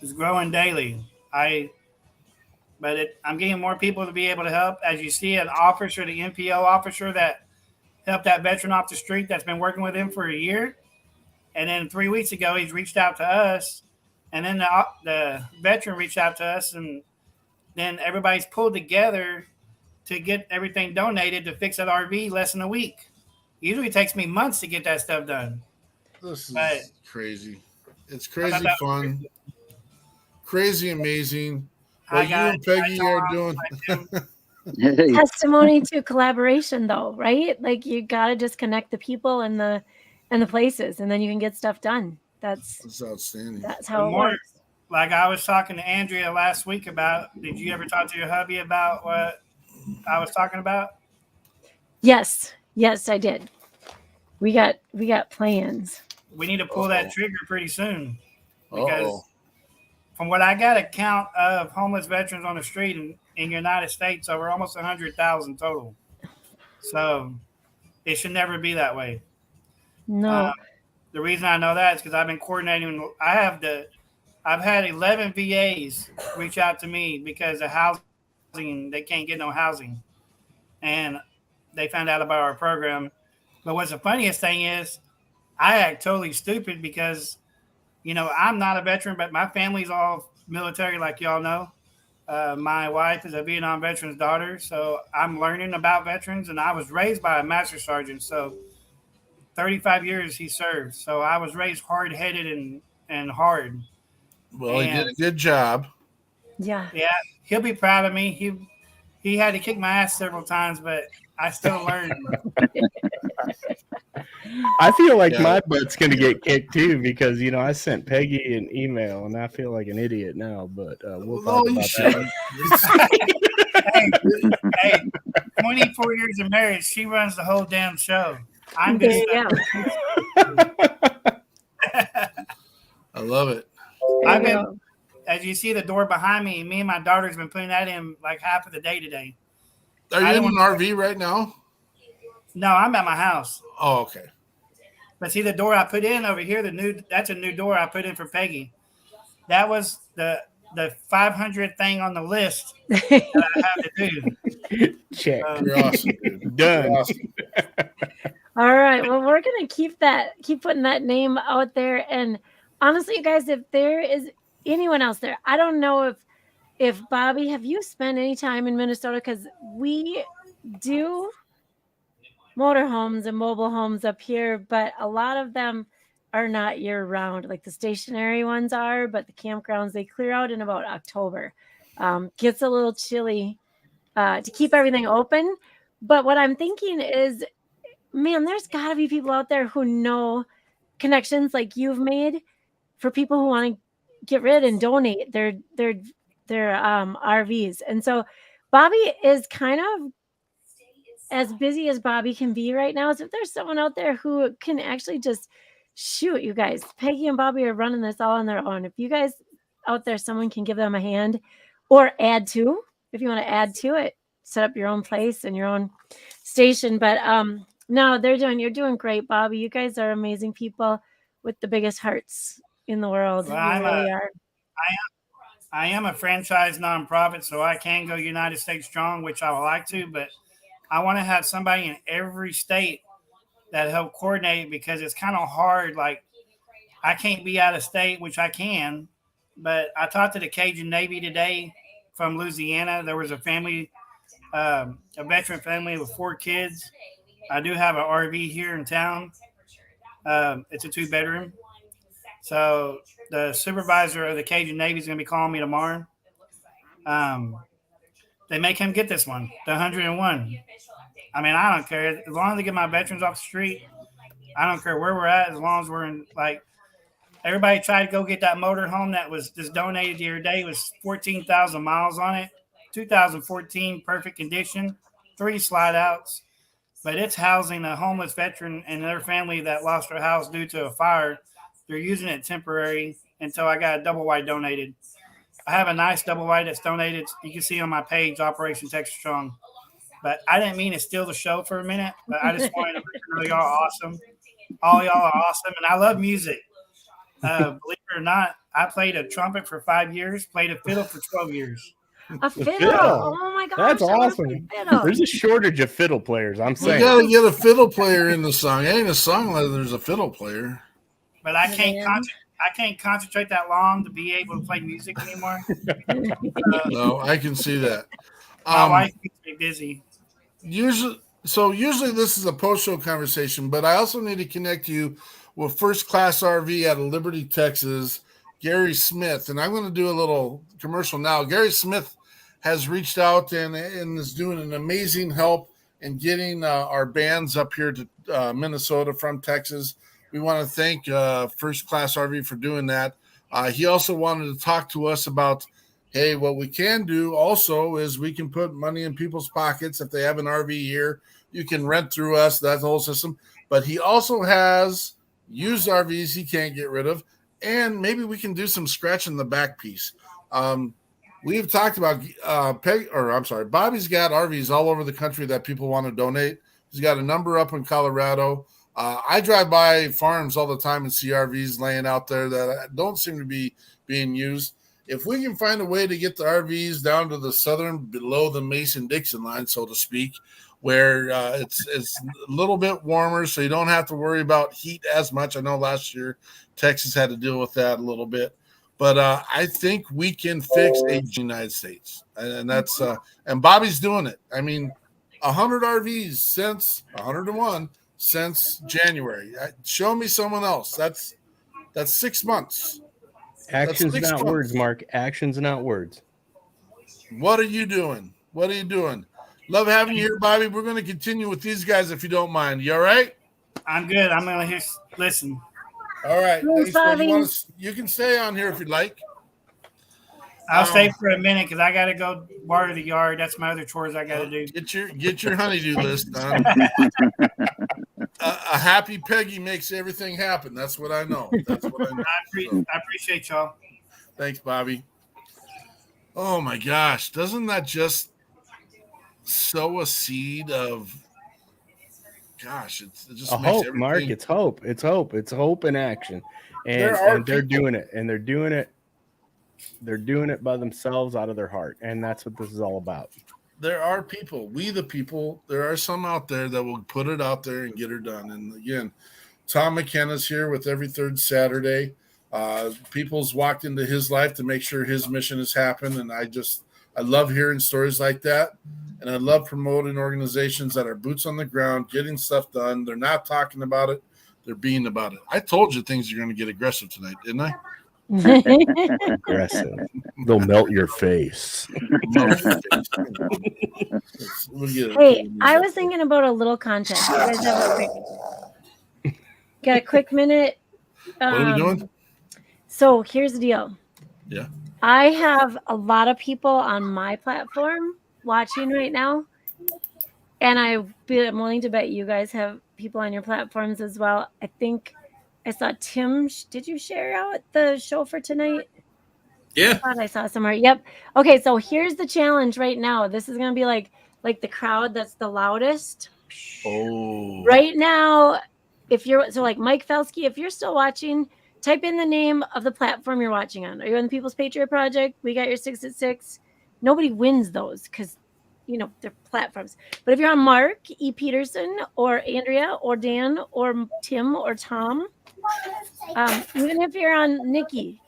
it's growing daily. I'm getting more people to be able to help. As you see, an officer, the NPO officer that helped that veteran off the street that's been working with him for a year. And then 3 weeks ago, he's reached out to us. And then the veteran reached out to us. And then everybody's pulled together to get everything donated to fix that RV less than a week. Usually it takes me months to get that stuff done. This is crazy. It's crazy fun. Crazy amazing. What you and Peggy are doing. Testimony to collaboration, though, right? Like, you got to just connect the people and the places, and then you can get stuff done. That's outstanding. That's how it works. Like I was talking to Andrea last week about, did you ever talk to your hubby about what I was talking about? Yes, I did. We got plans. we need to pull that trigger pretty soon because Uh-oh. from what I got a count of homeless veterans on the street in the United States, over almost 100,000 total. So it should never be that way. No. The reason I know that is because I've been coordinating. I've had 11 VAs reach out to me because of housing. They can't get no housing, and they found out about our program. But what's the funniest thing is, I act totally stupid because, I'm not a veteran, but my family's all military, like y'all know. My wife is a Vietnam veteran's daughter, so I'm learning about veterans, and I was raised by a master sergeant, so 35 years he served. So I was raised hard-headed and hard. Well, he did a good job. Yeah. Yeah, he'll be proud of me. He had to kick my ass several times, but I still learned. I feel like my butt's going to get kicked too because, I sent Peggy an email and I feel like an idiot now, but we'll talk about that. Hey, 24 years of marriage, she runs the whole damn show. I'm just I love it. As you see the door behind me, me and my daughter's been putting that in like half of the day today. Are you in an RV right now? No, I'm at my house. Oh, okay. But see the door I put in over here, that's a new door I put in for Peggy. That was the 500th thing on the list that I have to do. Check. You're awesome, dude. Done. You're awesome. All right. Well, we're gonna keep putting that name out there. And honestly, you guys, if there is anyone else there, I don't know if Bobby, have you spent any time in Minnesota? Because we do motorhomes and mobile homes up here, but a lot of them are not year round. Like the stationary ones are, but the campgrounds, they clear out in about October. Gets a little chilly to keep everything open. But what I'm thinking is, man, there's got to be people out there who know connections like you've made for people who want to get rid and donate their RVs. And so Bobby is kind of as busy as Bobby can be right now. So if there's someone out there who can actually just shoot, you guys, Peggy and Bobby are running this all on their own. If you guys out there, someone can give them a hand or add to, if you want to add to it, set up your own place and your own station. But no, you're doing great, Bobby. You guys are amazing people with the biggest hearts in the world. Well, you really are. I am a franchise nonprofit, so I can go United States strong, which I would like to, but I want to have somebody in every state that help coordinate because it's kind of hard. Like I can't be out of state, which I can, but I talked to the Cajun Navy today from Louisiana. There was a family, a veteran family with 4 kids. I do have an RV here in town. It's a 2-bedroom. So the supervisor of the Cajun Navy is going to be calling me tomorrow. They make him get this one, the 101. I mean, I don't care. As long as they get my veterans off the street, I don't care where we're at, as long as we're in, like, everybody tried to go get that motor home that was just donated the other day. It was 14,000 miles on it, 2014, perfect condition, 3 slide outs. But it's housing a homeless veteran and their family that lost their house due to a fire. They're using it temporary until I got a double wide donated. I have a nice double wide that's donated. You can see on my page, Operation Texas Strong. But I didn't mean to steal the show for a minute, but I just wanted to know y'all are awesome. All y'all are awesome, and I love music. Believe it or not, I played a trumpet for 5 years, played a fiddle for 12 years. A fiddle. Oh my gosh. That's awesome. There's a shortage of fiddle players, I'm saying. You gotta get a fiddle player in the song. It ain't a song unless there's a fiddle player. But I can't concentrate that long to be able to play music anymore. No, I can see that. My wife keeps me busy. Usually this is a post-show conversation, but I also need to connect you with First Class RV out of Liberty, Texas, Gary Smith. And I'm going to do a little commercial now. Gary Smith has reached out and is doing an amazing help in getting our bands up here to Minnesota from Texas. We want to thank First Class RV for doing that. He also wanted to talk to us about, hey, what we can do also is we can put money in people's pockets. If they have an RV here, you can rent through us, that whole system. But he also has used RVs he can't get rid of, and maybe we can do some scratching the back piece. We've talked about Bobby's got RVs all over the country that people want to donate. He's got a number up in Colorado. I drive by farms all the time and see RVs laying out there that don't seem to be being used. If we can find a way to get the RVs down to the southern, below the Mason-Dixon line, so to speak, where it's a little bit warmer, so you don't have to worry about heat as much. I know last year Texas had to deal with that a little bit. But I think we can fix the United States, and that's and Bobby's doing it. I mean, 100 RVs since 101 since January. Show me someone else. That's 6 months. Actions, not words, Mark. Actions, not words. What are you doing? What are you doing? Love having you here, Bobby. We're going to continue with these guys if you don't mind. You all right? I'm good. I'm going to listen. All right. Thanks, Bobby. You can stay on here if you'd like. I'll stay for a minute because I got to go water the yard. That's my other chores I got to do. Get your honeydew list done. A happy Peggy makes everything happen. That's what I know. I appreciate y'all. Thanks, Bobby. Oh my gosh, doesn't that just sow a seed of? Gosh, it just a makes hope, everything... Mark. It's hope. It's hope. It's hope in action, and they're doing it, and they're doing it. They're doing it by themselves out of their heart, and that's what this is all about. There are people, we the people, there are some out there that will put it out there and get her done. And again, Tom McKenna's here with every third Saturday. People's walked into his life to make sure his mission has happened. And I love hearing stories like that. And I love promoting organizations that are boots on the ground, getting stuff done. They're not talking about it. They're being about it. I told you things are going to get aggressive tonight, didn't I? Aggressive. They'll melt your face. Hey, I was thinking about a little contest. You guys have got a quick minute? What are we doing? So here's the deal. Yeah. I have a lot of people on my platform watching right now. And I'm willing to bet you guys have people on your platforms as well. I think I saw Tim. Did you share out the show for tonight? Yeah. I thought I saw somewhere. Yep. Okay, so here's the challenge right now. This is gonna be like the crowd that's the loudest. Oh. Right now, if you're like Mike Felsky, if you're still watching, type in the name of the platform you're watching on. Are you on the People's Patriot Project? We got your 6 at 6. Nobody wins those because they're platforms. But if you're on Mark E. Peterson or Andrea or Dan or Tim or Tom, even if you're on Nikki,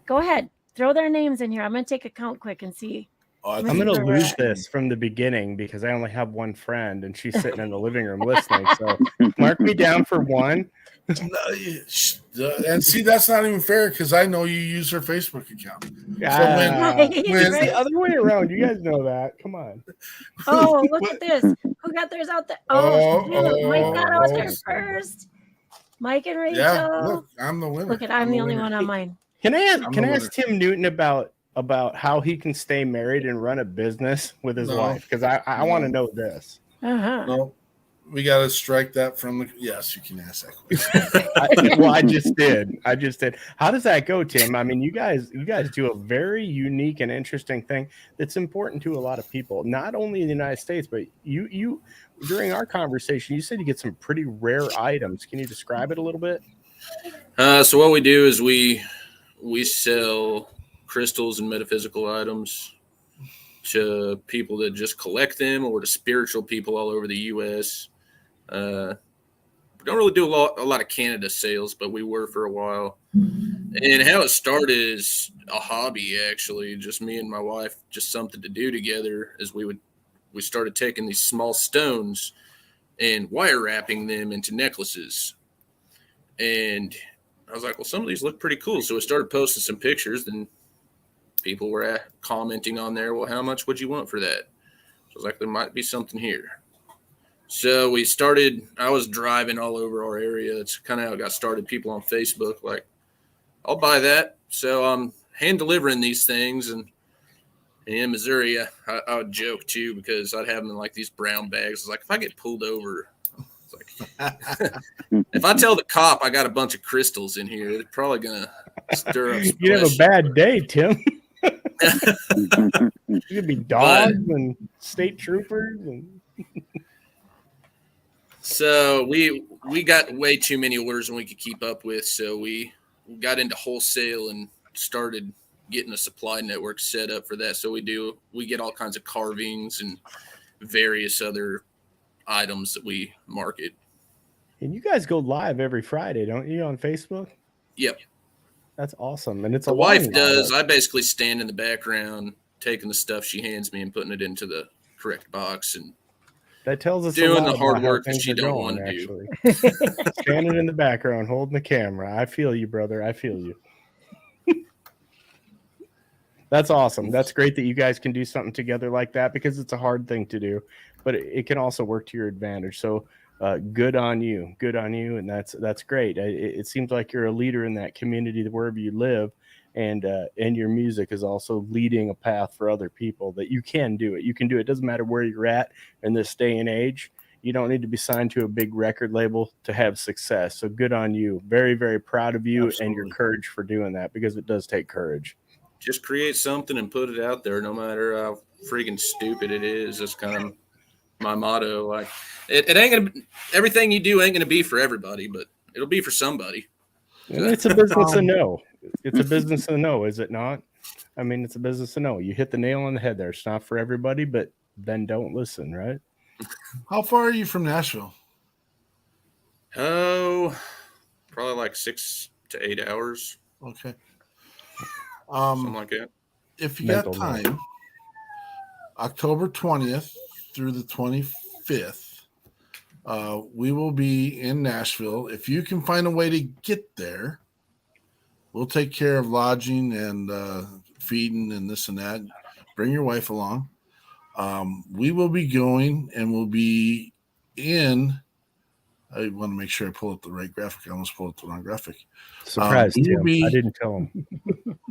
go ahead. Throw their names in here. I'm going to take a count quick and see. I'm going to lose this from the beginning because I only have one friend and she's sitting in the living room listening. So mark me down for one. And see, that's not even fair because I know you use her Facebook account. It's the other way around. You guys know that. Come on. Oh, look at this. Who got theirs out there? Mike got out there first. Mike and Rachel. Yeah, look, I'm the winner. Look, I'm the only one on mine. Can I ask Tim Newton about how he can stay married and run a business with his wife? Because I want to know this. No, we got to strike that from the. Yes, you can ask that question. I just did. How does that go, Tim? I mean, you guys do a very unique and interesting thing that's important to a lot of people, not only in the United States, but you during our conversation, you said you get some pretty rare items. Can you describe it a little bit? So what we do is we sell crystals and metaphysical items to people that just collect them or to spiritual people all over the U.S. We don't really do a lot of Canada sales, but we were for a while. And how it started is a hobby, actually. Just me and my wife, just something to do together as we started taking these small stones and wire wrapping them into necklaces. And I was like, well, some of these look pretty cool. So we started posting some pictures, and people were commenting on there, well, how much would you want for that? So I was like, there might be something here. So we started, I was driving all over our area. That's kind of how it got started. People on Facebook, like, I'll buy that. So I'm hand delivering these things. And in Missouri, I would joke too, because I'd have them in like these brown bags. It's like, if I get pulled over, it's like, If I tell the cop I got a bunch of crystals in here, they're probably gonna stir up some You have a questions. bad day, Tim. You could be dogs and state troopers and So we got way too many orders than we could keep up with. So we got into wholesale and started getting a supply network set up for that. So we get all kinds of carvings and various other items that we market. And you guys go live every Friday, don't you, on Facebook? Yep. That's awesome. And it's The a wife long does. live. I basically stand in the background, taking the stuff she hands me and putting it into the correct box and That tells us doing a lot the hard about how work that things she are don't going, want to do. actually. Standing in the background, holding the camera. I feel you, brother. I feel you. That's awesome. That's great that you guys can do something together like that because it's a hard thing to do, but it can also work to your advantage. So good on you. Good on you. And that's great. It seems like you're a leader in that community wherever you live. And your music is also leading a path for other people that you can do it. You can do it. It doesn't matter where you're at in this day and age. You don't need to be signed to a big record label to have success. So good on you. Very, very proud of you and your courage for doing that because it does take courage. Just create something and put it out there, no matter how freaking stupid it is. That's kind of my motto. Like it ain't gonna. Everything you do ain't gonna be for everybody, but it'll be for somebody. And it's a business to know. It's a business to know, is it not? I mean, it's a business to know. You hit the nail on the head there. It's not for everybody, but then don't listen, right? How far are you from Nashville? Oh, probably like 6 to 8 hours. Okay. Something like that. If you got time, October 20th through the 25th, we will be in Nashville. If you can find a way to get there, we'll take care of lodging and feeding and this and that. Bring your wife along. We will be going and we'll be in. I want to make sure I pull up the right graphic. I almost pulled up the wrong graphic. Surprise, Tim. I didn't tell him.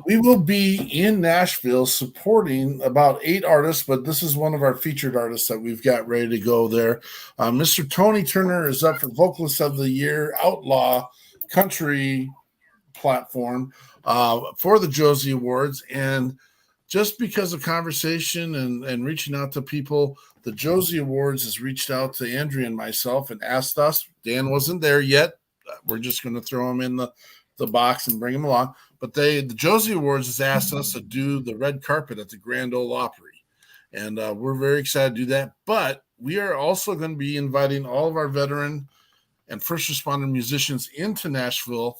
We will be in Nashville supporting about 8 artists, but this is one of our featured artists that we've got ready to go there. Mr. Tony Turner is up for Vocalist of the Year, Outlaw Country platform for the Josie Awards. And just because of conversation and reaching out to people, the Josie Awards has reached out to Andrea and myself and asked us. Dan wasn't there yet. We're just going to throw him in the box and bring him along. But the Josie Awards has asked us to do the red carpet at the Grand Ole Opry. And we're very excited to do that. But we are also going to be inviting all of our veteran and first responder musicians into Nashville.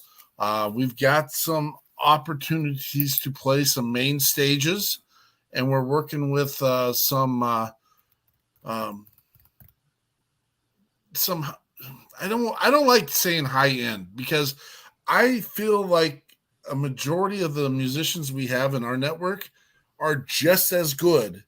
We've got some opportunities to play some main stages, and we're working with some I don't like saying high end because I feel like a majority of the musicians we have in our network are just as good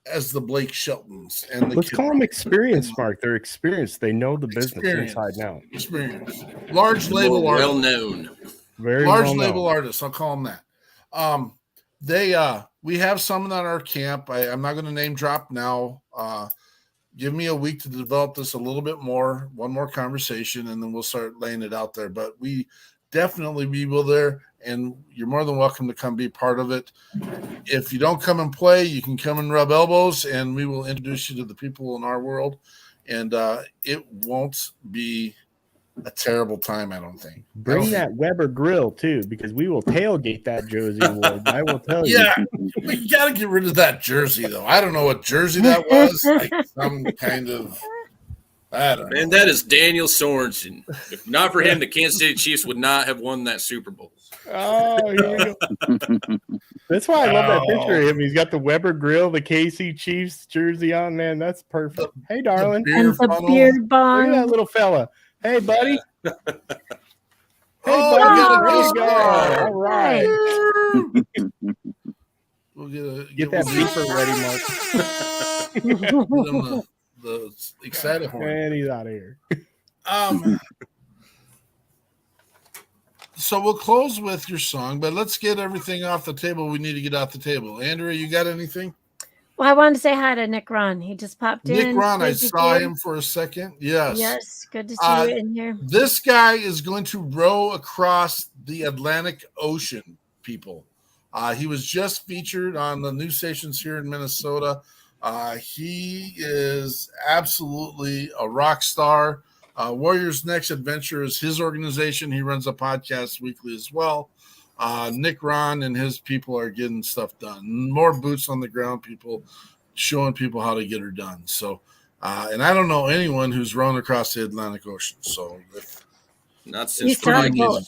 as the Blake Sheltons. And let's call them experienced, Mark. They're experienced. They know the business inside and out. Experience. Large label artists. Well known. Very large well label known. artists. I'll call them that. We have some at our camp. I'm not going to name drop now. Give me a week to develop this a little bit more, one more conversation, and then we'll start laying it out there. But we definitely be there, and you're more than welcome to come be part of it. If you don't come and play, you can come and rub elbows, and we will introduce you to the people in our world. And it won't be a terrible time, I don't think. Bring that Weber grill too, because we will tailgate that Josie Award. I will tell you. Yeah, we got to get rid of that jersey, though. I don't know what jersey that was. Like some kind of, I don't know. And that is Daniel Sorensen. If not for him, the Kansas City Chiefs would not have won that Super Bowl. Oh, here we go. That's why I love that picture of him. He's got the Weber grill, the KC Chiefs jersey on. Man, that's perfect. Hey, darling. And the beer bong. Look at that little fella. Hey, buddy. Hey, buddy. There you go. All right. We'll get that beeper ready, Mark. the excited horn. And he's out of here. So we'll close with your song, but let's get everything off the table we need to get off the table. Andrea, you got anything? Well, I wanted to say hi to Nick Ron. He just popped in. Nick Ron, I Good to saw see you. him for a second. Yes. Yes, good to see you in here. This guy is going to row across the Atlantic Ocean, people. He was just featured on the news stations here in Minnesota. He is absolutely a rock star. Warriors Next Adventure is his organization. He runs a podcast weekly as well. Nick Ron and his people are getting stuff done. More boots on the ground people, showing people how to get her done. So, and I don't know anyone who's rowing across the Atlantic Ocean. So, not since for Vikings.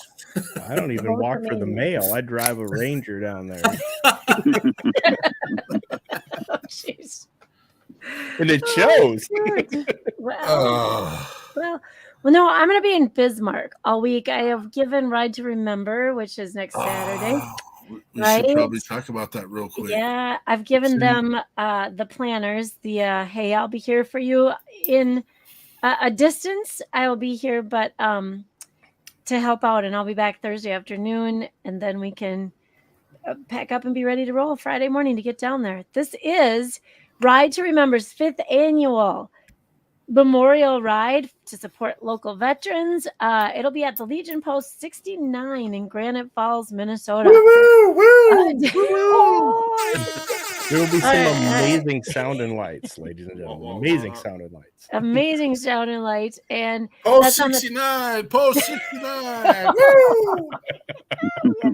I don't even walk for the mail. I drive a Ranger down there. Oh, jeez. And it shows. Well, no, I'm going to be in Bismarck all week. I have given Ride to Remember, which is next Saturday. We should probably talk about that real quick. Yeah, I've given them the planners, hey, I'll be here for you in a distance. I will be here, but to help out, and I'll be back Thursday afternoon, and then we can pack up and be ready to roll Friday morning to get down there. This is Ride to Remember's 5th annual memorial ride to support local veterans. It'll be at the Legion Post 69 in Granite Falls, Minnesota. There will be some amazing sound and lights, ladies and gentlemen. Amazing sound and lights. Amazing sound and lights. And Post 69, Post 69.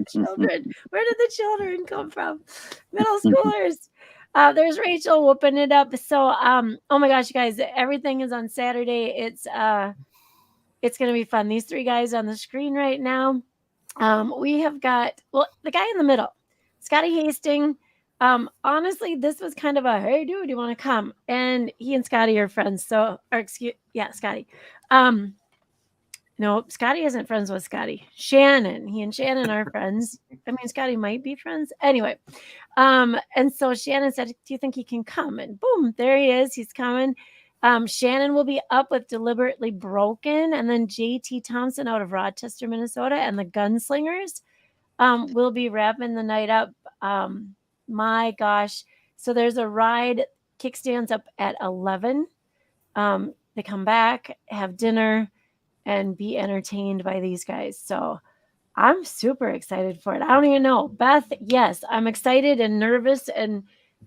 Children. Where did the children come from? Middle schoolers. There's Rachel whooping it up. So, oh my gosh, you guys, everything is on Saturday. It's going to be fun. These 3 guys on the screen right now. We have got, the guy in the middle, Scotty Hastings. Honestly, this was kind of a, hey, dude, you want to come? And he and Scotty are friends. So, Scotty. No, Scotty isn't friends with Scotty. Shannon. He and Shannon are friends. I mean, Scotty might be friends. Anyway. And so Shannon said, do you think he can come? And boom, there he is. He's coming. Shannon will be up with Deliberately Broken. And then JT Thompson out of Rochester, Minnesota, and the Gunslingers will be wrapping the night up. My gosh. So there's a ride. Kickstands up at 11. They come back, have dinner, and be entertained by these guys. So I'm super excited for it. I don't even know. Beth, yes, I'm excited and nervous, and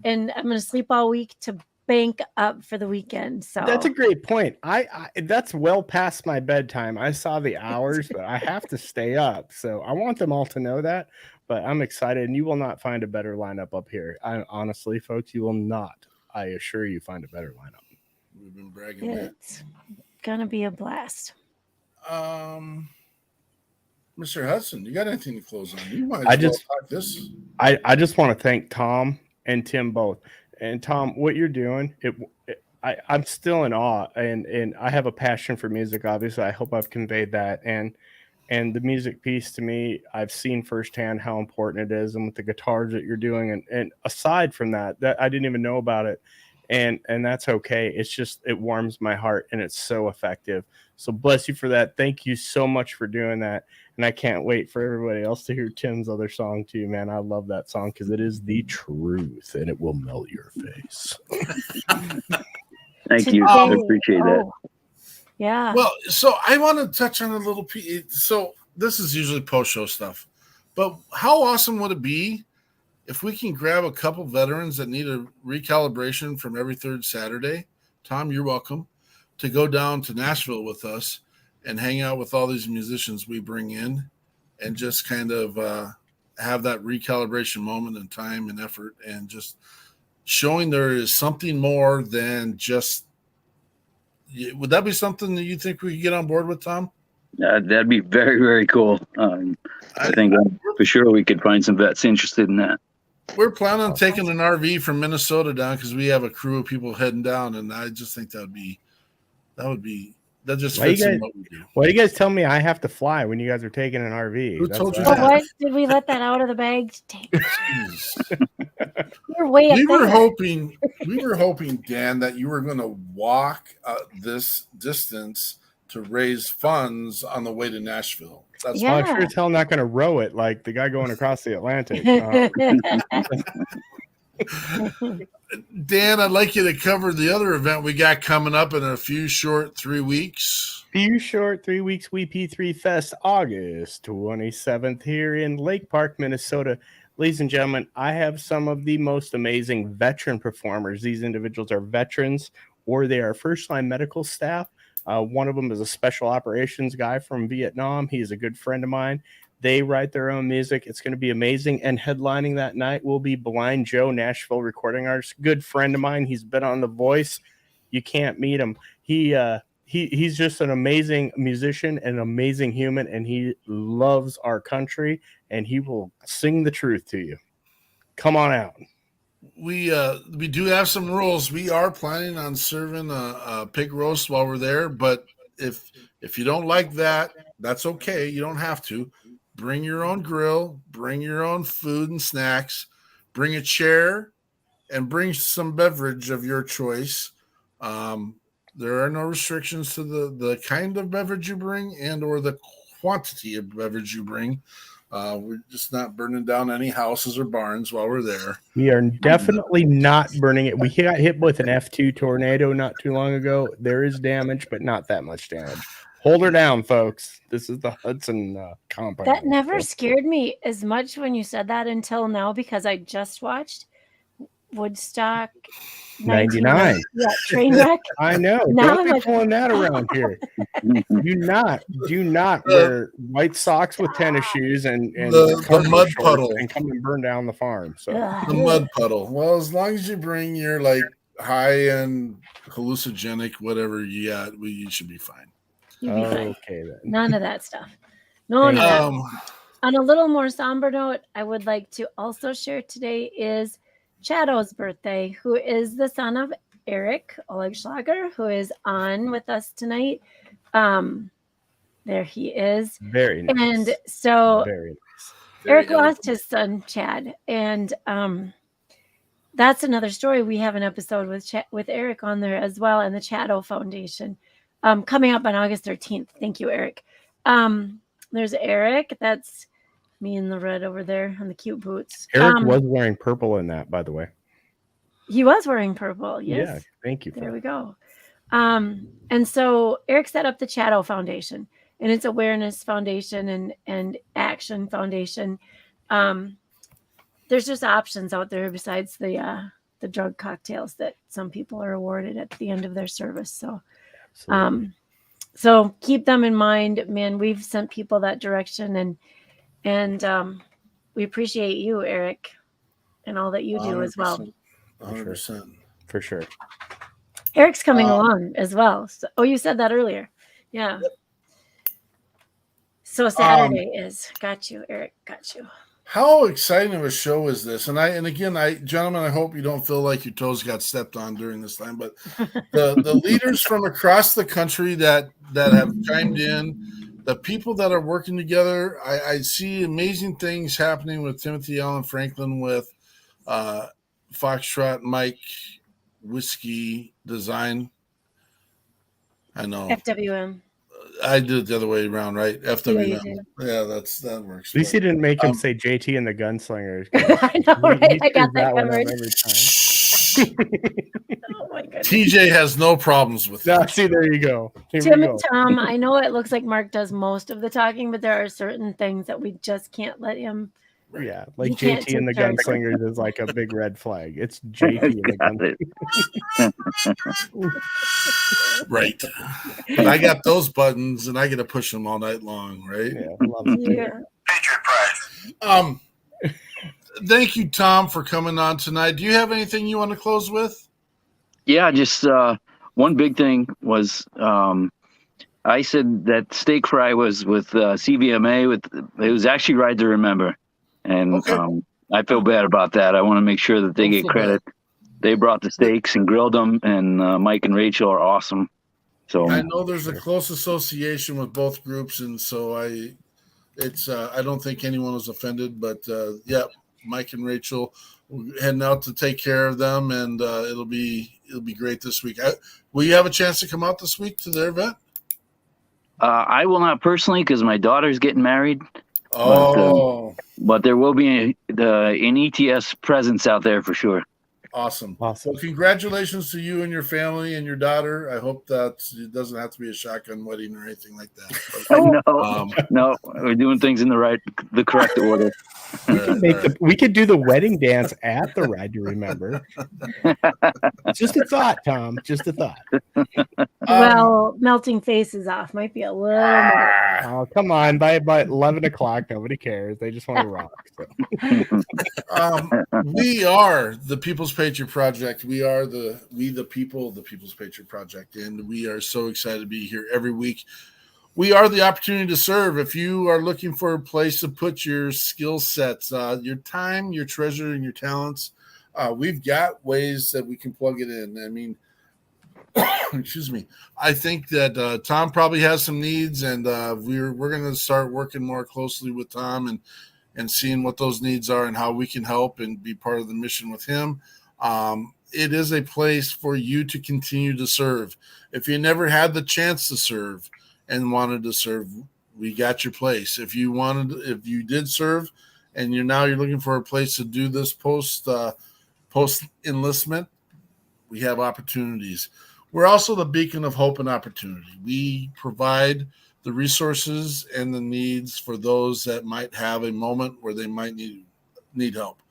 I'm going to sleep all week to bank up for the weekend. So that's a great point. I that's well past my bedtime. I saw the hours, but I have to stay up. So I want them all to know that, but I'm excited, and you will not find a better lineup up here. Honestly, folks, you will not. I assure you find a better lineup. We've been bragging. It's going to be a blast. Mr. Hudson, you got anything to close on? You might talk this. I just want to thank Tom and Tim both. And Tom, what you're doing, I'm still in awe, and I have a passion for music. Obviously, I hope I've conveyed that. And the music piece, to me, I've seen firsthand how important it is, and with the guitars that you're doing, and aside from that I didn't even know about it. And that's okay. It's just, it warms my heart, and it's so effective. So bless you for that. Thank you so much for doing that. And I can't wait for everybody else to hear Tim's other song too, man. I love that song because it is the truth, and it will melt your face. Thank you. I appreciate that. Yeah. Well, so I want to touch on a little piece. So this is usually post-show stuff, but how awesome would it be if we can grab a couple veterans that need a recalibration from every 3rd Saturday? Tom, you're welcome to go down to Nashville with us and hang out with all these musicians we bring in, and just kind of have that recalibration moment and time and effort, and just showing there is something more than just. Would that be something that you think we could get on board with, Tom? That'd be very, very cool. I think for sure we could find some vets interested in that. We're planning on taking an RV from Minnesota down because we have a crew of people heading down, and I just think that just fits in what we do. Why do you guys tell me I have to fly when you guys are taking an RV? Who told you that? that? What? Did we let that out of the bag? We're way up we there. were hoping, Dan, that you were going to walk this distance to raise funds on the way to Nashville. That's I'm sure as hell not going to row it like the guy going across the Atlantic. Dan, I'd like you to cover the other event we got coming up in a few short 3 weeks. Few short 3 weeks, WeP3 Fest, August 27th here in Lake Park, Minnesota. Ladies and gentlemen, I have some of the most amazing veteran performers. These individuals are veterans or they are first-line medical staff. One of them is a special operations guy from Vietnam. He's a good friend of mine. They write their own music. It's going to be amazing. And headlining that night will be Blind Joe, Nashville recording artist, good friend of mine. He's been on The Voice. You can't meet him. He's just an amazing musician, an amazing human, and he loves our country, and he will sing the truth to you. Come on out. We do have some rules. We are planning on serving a pig roast while we're there, but if you don't like that, that's okay. You don't have to. Bring your own grill, bring your own food and snacks, bring a chair, and bring some beverage of your choice. There are no restrictions to the kind of beverage you bring and or the quantity of beverage you bring. We're just not burning down any houses or barns while we're there. We are definitely not burning it. We got hit with an F2 tornado not too long ago. There is damage, but not that much damage. Hold her down, folks. This is the Hudson compound. That never scared me as much when you said that until now, because I just watched Woodstock 99. Yeah, train wreck. I know. Now Don't I'm be like, pulling that around here. Do not wear white socks with tennis shoes and the mud puddle and come and burn down the farm. So the mud puddle. Well, as long as you bring your like high-end hallucinogenic whatever you got, you should be fine. You'd be fine. Okay then. None of that stuff. No. On a little more somber note, I would like to also share today is Chadow's birthday, who is the son of Eric Olegschlager, who is on with us tonight. There he is. Very nice. And so Very nice. Eric lost his son, Chad. And that's another story. We have an episode with Eric on there as well, and the Chadow Foundation coming up on August 13th. Thank you, Eric. There's Eric. That's me in the red over there on the cute boots. Eric was wearing purple in that, by the way. He was wearing purple. Yes. Yeah, thank you. There we go. And so Eric set up the Chadow Foundation, and it's awareness foundation and action foundation. There's just options out there besides the drug cocktails that some people are awarded at the end of their service. So, so keep them in mind, man. We've sent people that direction, and we appreciate you, Eric, and all that you do as well. 100%. For sure. Eric's coming along as well. So, you said that earlier. Yeah. So Saturday is. Got you, Eric. Got you. How exciting of a show is this? And again, gentlemen, I hope you don't feel like your toes got stepped on during this time. But the leaders from across the country that have chimed in, the people that are working together, I see amazing things happening with Timothy Allen Franklin, with Foxtrot Mike Whiskey Design. I know. FWM. I did it the other way around, right? FWM. Yeah, that works. At least he didn't make him say JT and the Gunslingers. I know, right? I got that covered. Oh my goodness. TJ has no problems with that. See, there you go. Tim and Tom, I know it looks like Mark does most of the talking, but there are certain things that we just can't let him. Yeah, like JT and the Gunslingers is like a big red flag. It's JT and the Gunslingers. Right. But I got those buttons and I get to push them all night long, right? Yeah. Patriot Pride. Thank you, Tom, for coming on tonight. Do you have anything you want to close with? Yeah, just one big thing was I said that steak fry was with CVMA. It was actually Ride to Remember. And okay. I feel bad about that. I want to make sure that they get credit. They brought the steaks and grilled them, and Mike and Rachel are awesome. So I know there's a close association with both groups, and so I don't think anyone was offended. But yeah, Mike and Rachel, we're heading out to take care of them, and it'll be great this week. Will you have a chance to come out this week to their event? I will not personally, because my daughter's getting married. Oh, But there will be an ETS presence out there for sure. awesome. Awesome. Well, congratulations to you and your family and your daughter. I hope that it doesn't have to be a shotgun wedding or anything like that. No, we're doing things in the correct order. We could do the wedding dance at the Ride to Remember. Just a thought, Tom. Just a thought. Well, melting faces off might be a little more. Oh, come on. By 11 o'clock, nobody cares. They just want to rock. So. We are the People's Patriot Project. We are the people, the People's Patriot Project, and we are so excited to be here every week. We are the opportunity to serve. If you are looking for a place to put your skill sets, your time, your treasure, and your talents, we've got ways that we can plug it in. I mean, excuse me. I think that Tom probably has some needs, and we're going to start working more closely with Tom and seeing what those needs are and how we can help and be part of the mission with him. It is a place for you to continue to serve. If you never had the chance to serve and wanted to serve, we got your place. If you did serve and you're looking for a place to do this post enlistment, we have opportunities. We're also the beacon of hope and opportunity. We provide the resources and the needs for those that might have a moment where they might need help.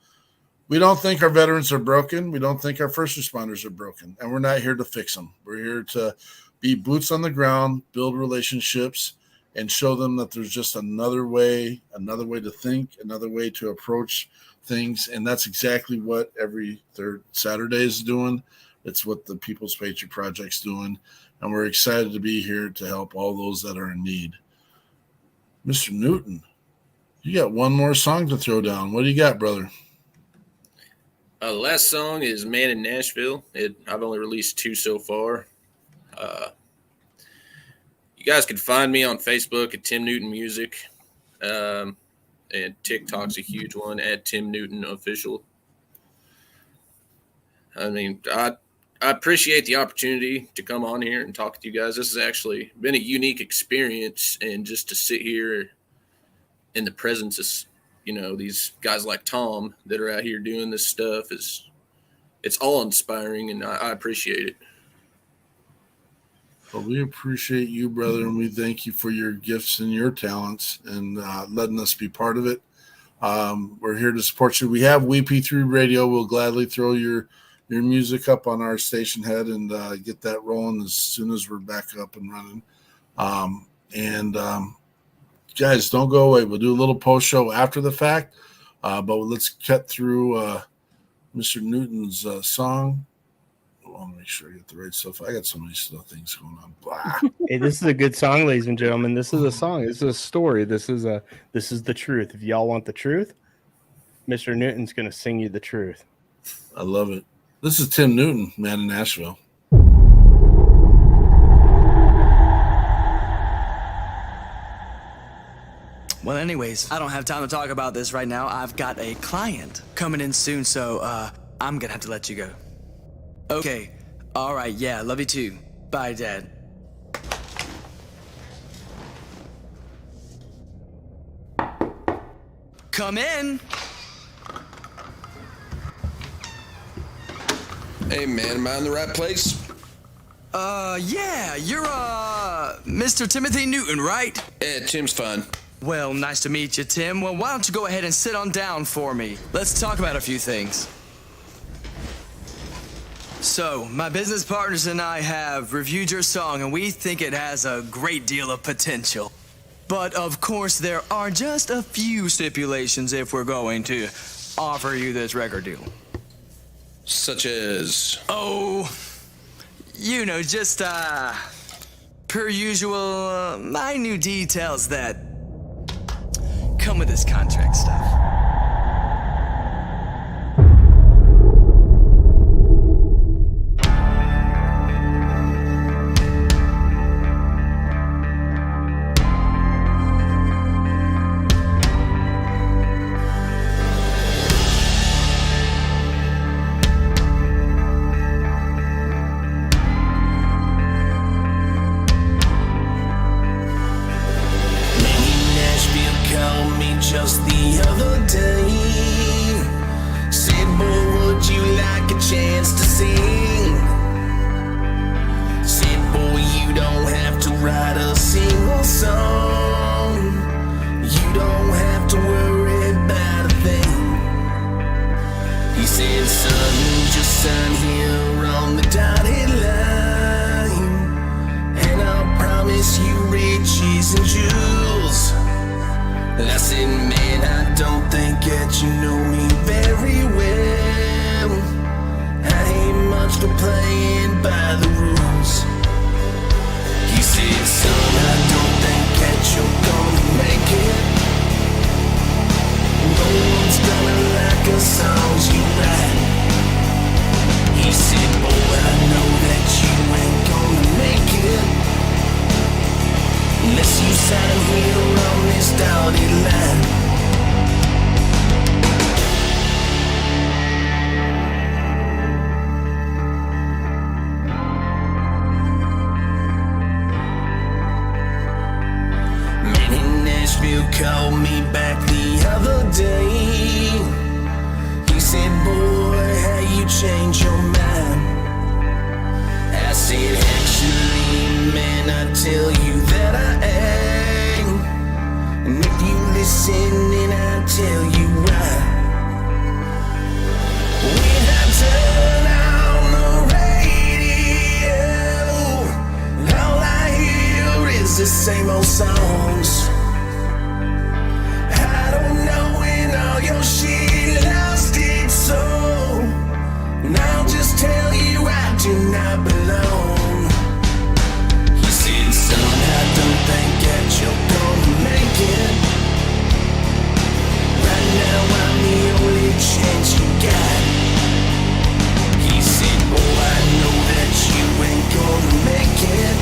We don't think our veterans are broken. We don't think our first responders are broken, and we're not here to fix them. We're here to be boots on the ground, build relationships, and show them that there's just another way to think, another way to approach things. And that's exactly what every third Saturday is doing. It's what the People's Patriot Project's doing. And we're excited to be here to help all those that are in need. Mr. Newton, you got one more song to throw down. What do you got, brother? The last song is Man in Nashville. I've only released 2 so far. You guys can find me on Facebook at Tim Newton Music, and TikTok's a huge one at Tim Newton Official. I mean, I appreciate the opportunity to come on here and talk to you guys. This has actually been a unique experience, and just to sit here in the presence of, these guys like Tom that are out here doing this stuff it's all inspiring, and I appreciate it. Well, we appreciate you, brother, and we thank you for your gifts and your talents and letting us be part of it. We're here to support you. We have WeP3 Radio. We'll gladly throw your music up on our station head and get that rolling as soon as we're back up and running. Guys, don't go away. We'll do a little post show after the fact, but let's cut through Mr. Newton's song. I want to make sure I get the right stuff. I got so many things going on. Blah. Hey, this is a good song, ladies and gentlemen. This is a song. This is a story. This is the truth. If y'all want the truth, Mr. Newton's going to sing you the truth. I love it. This is Tim Newton, Man in Nashville. Well, anyways, I don't have time to talk about this right now. I've got a client coming in soon, so I'm gonna have to let you go. Okay. All right. Yeah. Love you too. Bye, Dad. Come in. Hey, man, am I in the right place? Yeah, you're, Mr. Timothy Newton, right? Yeah, Tim's fine. Well, nice to meet you, Tim. Well, why don't you go ahead and sit on down for me? Let's talk about a few things. So, my business partners and I have reviewed your song, and we think it has a great deal of potential. But, of course, there are just a few stipulations if we're going to offer you this record deal. Such as? Oh, just, per usual, minute details that come with this contract stuff. Call me by the rules. He said, son, I don't think that you're gonna make it. No one's gonna like the songs you write. He said, boy, I know that you ain't gonna make it unless you sign here on this dotted line. Man in Nashville called me back the other day. He said, boy, how you change your mind. I said, actually, man, I tell you that I am. And if you listen, then I'll tell you why. When I turn on the radio, all I hear is the same old songs. I don't know when all your shit lost its soul. And I'll just tell you I do not belong. He said, son, I don't think that you're gonna make it. Right now I'm the only chance you got. He said, boy, I know that you ain't gonna make it.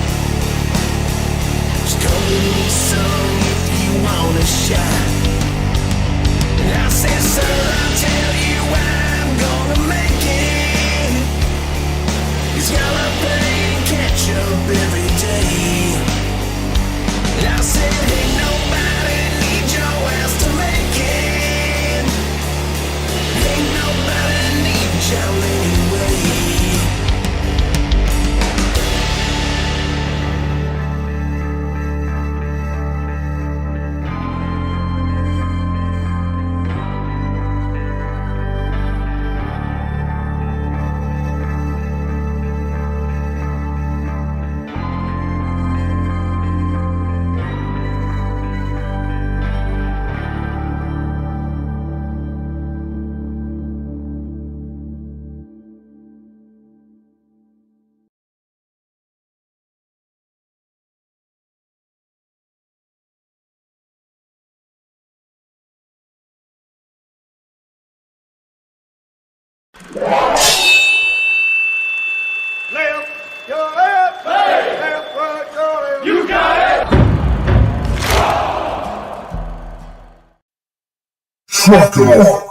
Just come to me, son, if you want a shot. And I said, sir, I'll tell you why I'm gonna make it. He's gonna play and catch up every day. And I said, ain't nobody need your ass to make it. Ain't nobody need y'all anyway. Left, your left, left, right, your left. You got it. Trucker.